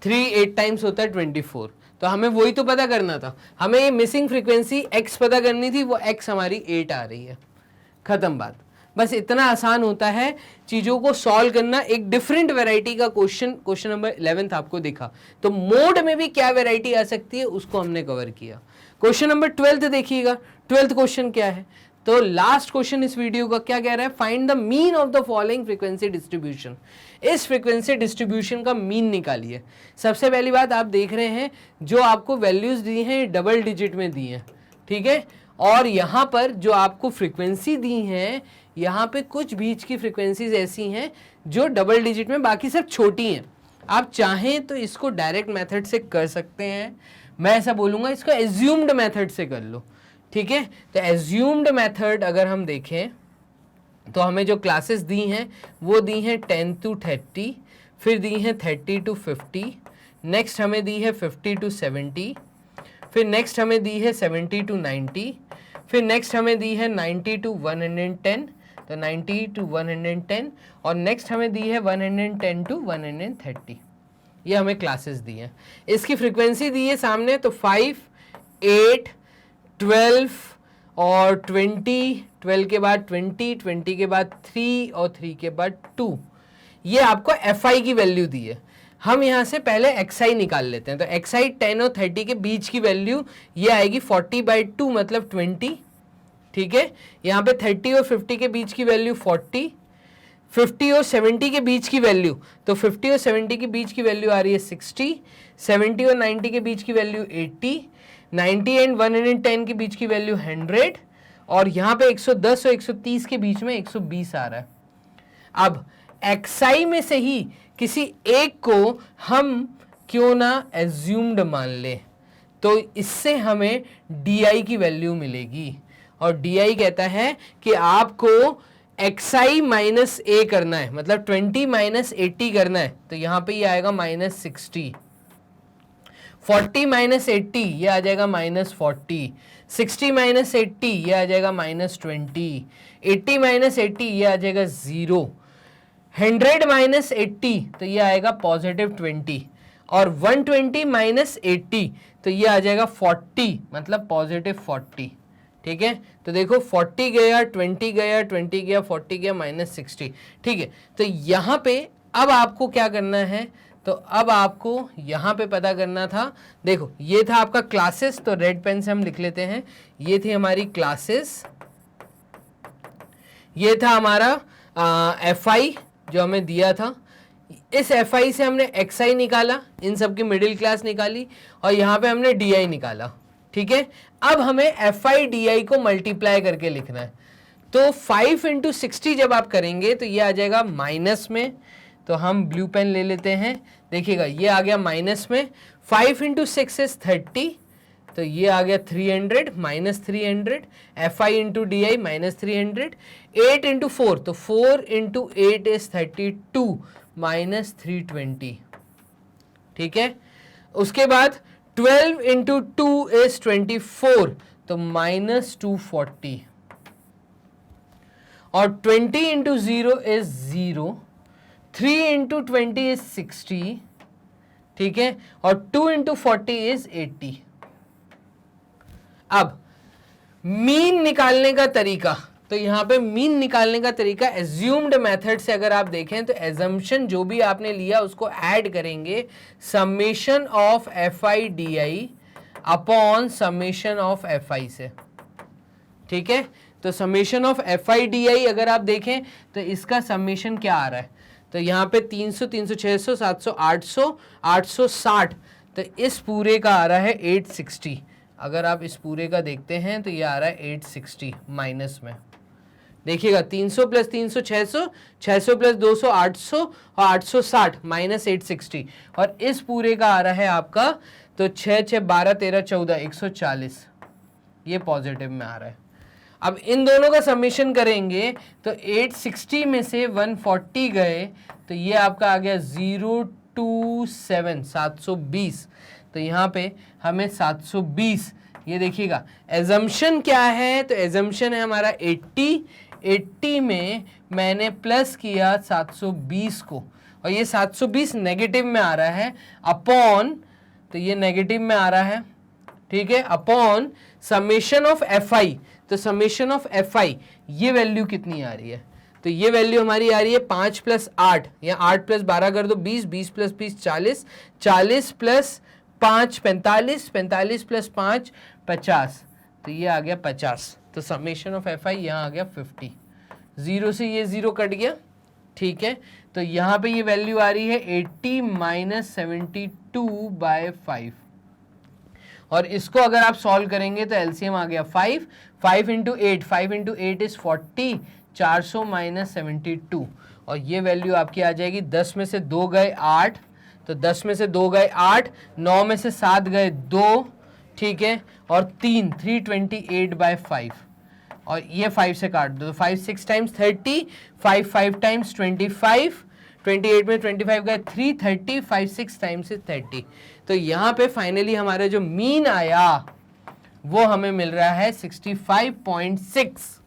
A: 3 8 टाइम्स होता है 24, तो हमें वही तो पता करना था, हमें ये मिसिंग फ्रीक्वेंसी x पता करनी थी, वो x हमारी 8 आ रही है, खत्म बात। बस इतना आसान होता है चीज़ों को सॉल्व करना। एक डिफरेंट वैरायटी का क्वेश्चन नंबर 11 आपको दिखा, तो मोड में भी क्या वैरायटी आ सकती है उसको हमने कवर किया। क्वेश्चन नंबर 12 देखिएगा, 12th क्वेश्चन क्या है, तो लास्ट क्वेश्चन इस वीडियो का क्या कह रहा है, find the mean of the following frequency distribution. इस फ्रीक्वेंसी डिस्ट्रीब्यूशन का मीन निकालिए। सबसे पहली बात आप देख रहे हैं जो आपको वैल्यूज दी हैं डबल डिजिट में दी हैं, ठीक है, और यहाँ पर जो आपको फ्रीक्वेंसी दी हैं, यहाँ पे कुछ बीच की फ्रीक्वेंसीज ऐसी हैं जो डबल डिजिट में, बाकी सब छोटी हैं। आप चाहें तो इसको डायरेक्ट मेथड से कर सकते हैं, मैं ऐसा बोलूँगा इसको एज्यूम्ड मेथड से कर लो, ठीक है। तो एज्यूम्ड मेथड अगर हम देखें तो हमें जो क्लासेस दी हैं वो दी हैं 10 to 30, फिर दी हैं 30 to 50, नेक्स्ट हमें दी है 50 to 70, फिर नेक्स्ट हमें दी है 70 to 90, फिर नेक्स्ट हमें दी है 90 to 110, तो 90 to 110, और नेक्स्ट हमें दी है 110 to 130। ये हमें क्लासेस दी हैं, इसकी फ्रीक्वेंसी दी है सामने, तो 5 8 12 और 20, 12 के बाद 20, 20 के बाद 3 और 3 के बाद 2, ये आपको fi की वैल्यू दी है। हम यहाँ से पहले xi निकाल लेते हैं। तो xi 10 और 30 के बीच की वैल्यू ये आएगी 40/2 मतलब 20, ठीक है। यहाँ पे 30 और 50 के बीच की वैल्यू 40, 50 और 70 के बीच की वैल्यू, तो 50 और 70 के बीच की वैल्यू आ रही है 60, 70 और 90 के बीच की वैल्यू 80, 90 एंड 110 के बीच की वैल्यू 100, और यहाँ पे 110 और 130 के बीच में 120 आ रहा है। अब xi में से ही किसी एक को हम क्यों ना एज्यूम्ड मान ले, तो इससे हमें di की वैल्यू मिलेगी, और di कहता है कि आपको xi माइनस a करना है, मतलब 20 माइनस 80 करना है। तो यहाँ पे ये आएगा -60, 40 माइनस 80 ये आ जाएगा -40, 60 माइनस 80 ये आ जाएगा -20, 80 माइनस 80 ये आ जाएगा 0, 100 माइनस 80 तो ये आएगा +20, और 120 माइनस 80 तो ये आ जाएगा 40 मतलब +40, ठीक है। तो देखो 40 गया, 20 गया, 20 गया, 40 गया, -60, ठीक है। तो यहाँ पे अब आपको क्या करना है, तो अब आपको यहाँ पे पता करना था, देखो ये था आपका क्लासेस, तो रेड पेन से हम लिख लेते हैं, ये थी हमारी क्लासेस, ये था हमारा FI जो हमें दिया था, इस FI से हमने XI निकाला, इन सब की मिडिल क्लास निकाली, और यहाँ पे हमने DI निकाला, ठीक है। अब हमें FI DI को मल्टीप्लाई करके लिखना है, तो 5 × 60 जब आप करेंगे तो ये आ जाएगा माइनस में, तो हम ब्लू पेन ले लेते हैं, देखिएगा ये आ गया माइनस में, 5 × 6 इज 30, तो ये आ गया 300 -300, FI × DI -300, 8 × 4 तो 4 × 8 इज 32 -320, ठीक है। उसके बाद 12 × 2 इज 24 तो -240, और 20 × 0 इज 0, 3 × 20 इज 60, ठीक है, और 2 × 40 इज 80। अब मीन निकालने का तरीका, तो यहाँ पे मीन निकालने का तरीका एज्यूम्ड मेथड से अगर आप देखें तो एजम्पशन जो भी आपने लिया उसको ऐड करेंगे summation of FI DI upon summation of FI से, ठीक है। तो समेशन ऑफ FI DI अगर आप देखें तो इसका समेशन क्या आ रहा है, तो यहाँ पे 300, 300, 600, 700, 800, 860, तो इस पूरे का आ रहा है 860। अगर आप इस पूरे का देखते हैं तो ये आ रहा है 860 माइनस में, देखिएगा 300 + 300 600, 600 + 200 800, और 860 -860, और इस पूरे का आ रहा है आपका तो 6 6 12 13 14 140, ये पॉजिटिव में आ रहा है। अब इन दोनों का समेशन करेंगे तो 860 में से 140 गए तो ये आपका आ गया 027 720, तो यहाँ पे हमें 720, ये देखिएगा एजम्पशन क्या है, तो एजम्पशन है हमारा 80 में मैंने प्लस किया 720 को, और ये 720 नेगेटिव में आ रहा है, अपॉन, तो ये नेगेटिव में आ रहा है, ठीक है, अपॉन समेशन ऑफ FI, तो समेशन ऑफ FI ये वैल्यू कितनी आ रही है, तो ये वैल्यू हमारी आ रही है 5 + 8, या 8 + 12 कर दो 20, 20 + 20 40, 40 + 5 45, 45 + 5 50, तो ये आ गया 50, तो समेशन ऑफ FI यहाँ आ गया 50, 0 से ये 0 कट गया, ठीक है। तो यहाँ पे ये वैल्यू आ रही है 80 - 72/5, और इसको अगर आप सॉल्व करेंगे तो एलसीएम आ गया 5 × 8, 5 × 8 इज 40, 400 - 72, और ये वैल्यू आपकी आ जाएगी 10 में से 2 गए 8, तो 10 में से 2 गए 8, 9 में से 7 गए 2, ठीक है, और 328/5, और ये 5 से काट दो, 5 6 टाइम्स 30, 5 5 टाइम्स 25, 28 में 25 गए 330, 5 6 टाइम्स 30, तो यहाँ पे फाइनली हमारा जो मीन आया वो हमें मिल रहा है 65.6।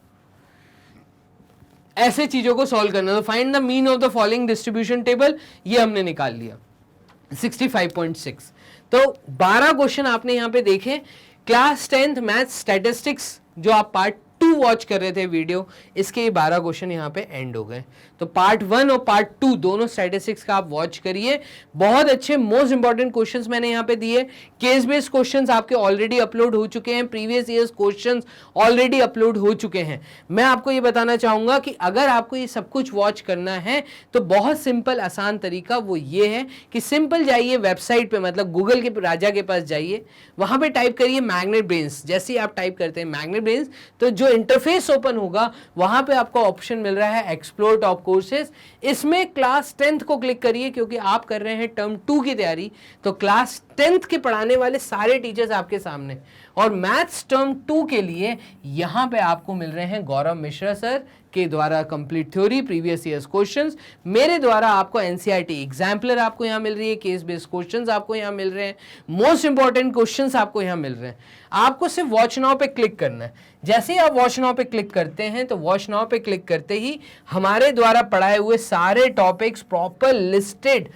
A: ऐसे चीजों को सॉल्व करना, तो find the mean of the following distribution table, ये हमने निकाल लिया 65.6। तो 12 क्वेश्चन आपने यहाँ पे देखे, क्लास 10th मैथ स्टैटिस्टिक्स जो आप पार्ट 2 वॉच कर रहे थे वीडियो, इसके 12 क्वेश्चन यहाँ पे एंड हो गए। तो पार्ट 1 और पार्ट 2 दोनों स्टैटिस्टिक्स का आप वॉच करिए, बहुत अच्छे मोस्ट इंपॉर्टेंट क्वेश्चंस मैंने यहाँ पे दिए। केस बेस्ड क्वेश्चंस आपके ऑलरेडी अपलोड हो चुके हैं, previous years questions already upload हो चुके हैं। मैं आपको ये बताना चाहूंगा कि अगर आपको ये सब कुछ वॉच करना है तो बहुत सिंपल आसान तरीका वो ये है कि सिंपल जाइए वेबसाइट पे, मतलब गूगल के राजा के पास जाइए, वहां पे टाइप करिए मैग्नेट ब्रेन्स। जैसे ही आप टाइप करते हैं मैग्नेट ब्रेन्स तो जो इंटरफेस ओपन होगा वहां पे आपको ऑप्शन मिल रहा है एक्सप्लोर टॉप कोर्सेज। इसमें क्लास 10th को क्लिक करिए क्योंकि आप कर रहे हैं टर्म 2 की तैयारी, तो क्लास 10th के पढ़ाने वाले सारे टीचर्स आपके सामने। और मैथ्स टर्म 2 के लिए यहां पे आपको मिल रहे हैं गौरव मिश्रा सर के द्वारा complete theory, previous years questions, मेरे द्वारा आपको एनसीईआरटी एग्जाम्पलर आपको यहां मिल रही है, केस बेस्ड क्वेश्चंस आपको यहां मिल रहे हैं, मोस्ट इंपॉर्टेंट क्वेश्चंस आपको यहां मिल रहे हैं। आपको सिर्फ वॉच नाउ पे क्लिक करना है। जैसे ही आप वॉच नाउ पे क्लिक करते हैं तो वॉच नाउ पे क्लिक करते ही हमारे द्वारा पढ़ाए हुए सारे टॉपिक्स प्रॉपर लिस्टेड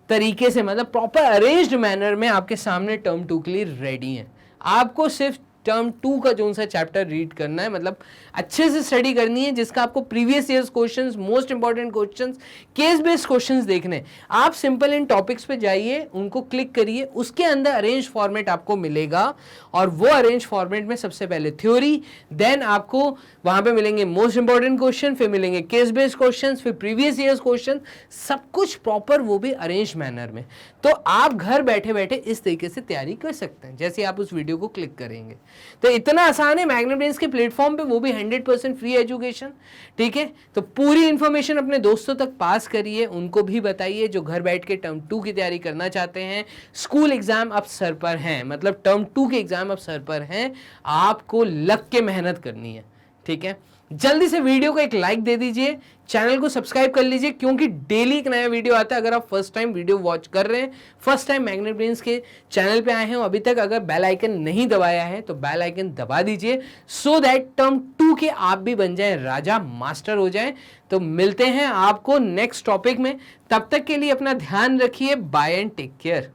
A: तरीके से, मतलब प्रॉपर अरेंज्ड मैनर में आपके सामने टर्म 2 के लिए रेडी हैं। आपको सिर्फ टर्म 2 का जो सा चैप्टर रीड करना है, मतलब अच्छे से स्टडी करनी है, जिसका आपको previous years questions, most important questions, case based questions देखने। आप सिंपल इन टॉपिक्स पे जाइए, उनको क्लिक करिए, उसके अंदर अरेंज फॉर्मेट आपको मिलेगा और वो अरेंज फॉर्मेट में सबसे पहले थ्योरी, देन आपको वहां पे मिलेंगे मोस्ट इंपॉर्टेंट क्वेश्चन, फिर मिलेंगे केस बेस्ड क्वेश्चन, फिर प्रीवियस ईयर्स क्वेश्चन, सब कुछ प्रॉपर, वो भी अरेंज मैनर में। तो आप घर बैठे बैठे इस तरीके से तैयारी कर सकते हैं जैसे आप उस वीडियो को क्लिक करेंगे। तो इतना आसान है मैग्नेट ब्रेन्स के प्लेटफॉर्म पे, वो भी 100% फ्री एजुकेशन। ठीक है, तो पूरी इंफॉर्मेशन अपने दोस्तों तक पास करिए, उनको भी बताइए जो घर बैठ के टर्म 2 की तैयारी करना चाहते हैं। स्कूल एग्जाम अब सर पर हैं, मतलब टर्म 2 के एग्जाम अब सर पर हैं, आपको लग के मेहनत करनी है। ठीक है, जल्दी से वीडियो को एक लाइक दे दीजिए, चैनल को सब्सक्राइब कर लीजिए क्योंकि डेली एक नया वीडियो आता है। अगर आप फर्स्ट टाइम वीडियो वॉच कर रहे हैं, फर्स्ट टाइम मैग्नेट ब्रेन्स के चैनल पे आए हैं, अभी तक अगर बेल आइकन नहीं दबाया है तो बेल आइकन दबा दीजिए, सो दैट टर्म 2 के आप भी बन जाएं राजा, मास्टर हो जाएं। तो मिलते हैं आपको नेक्स्ट टॉपिक में, तब तक के लिए अपना ध्यान रखिए, बाय एंड टेक केयर।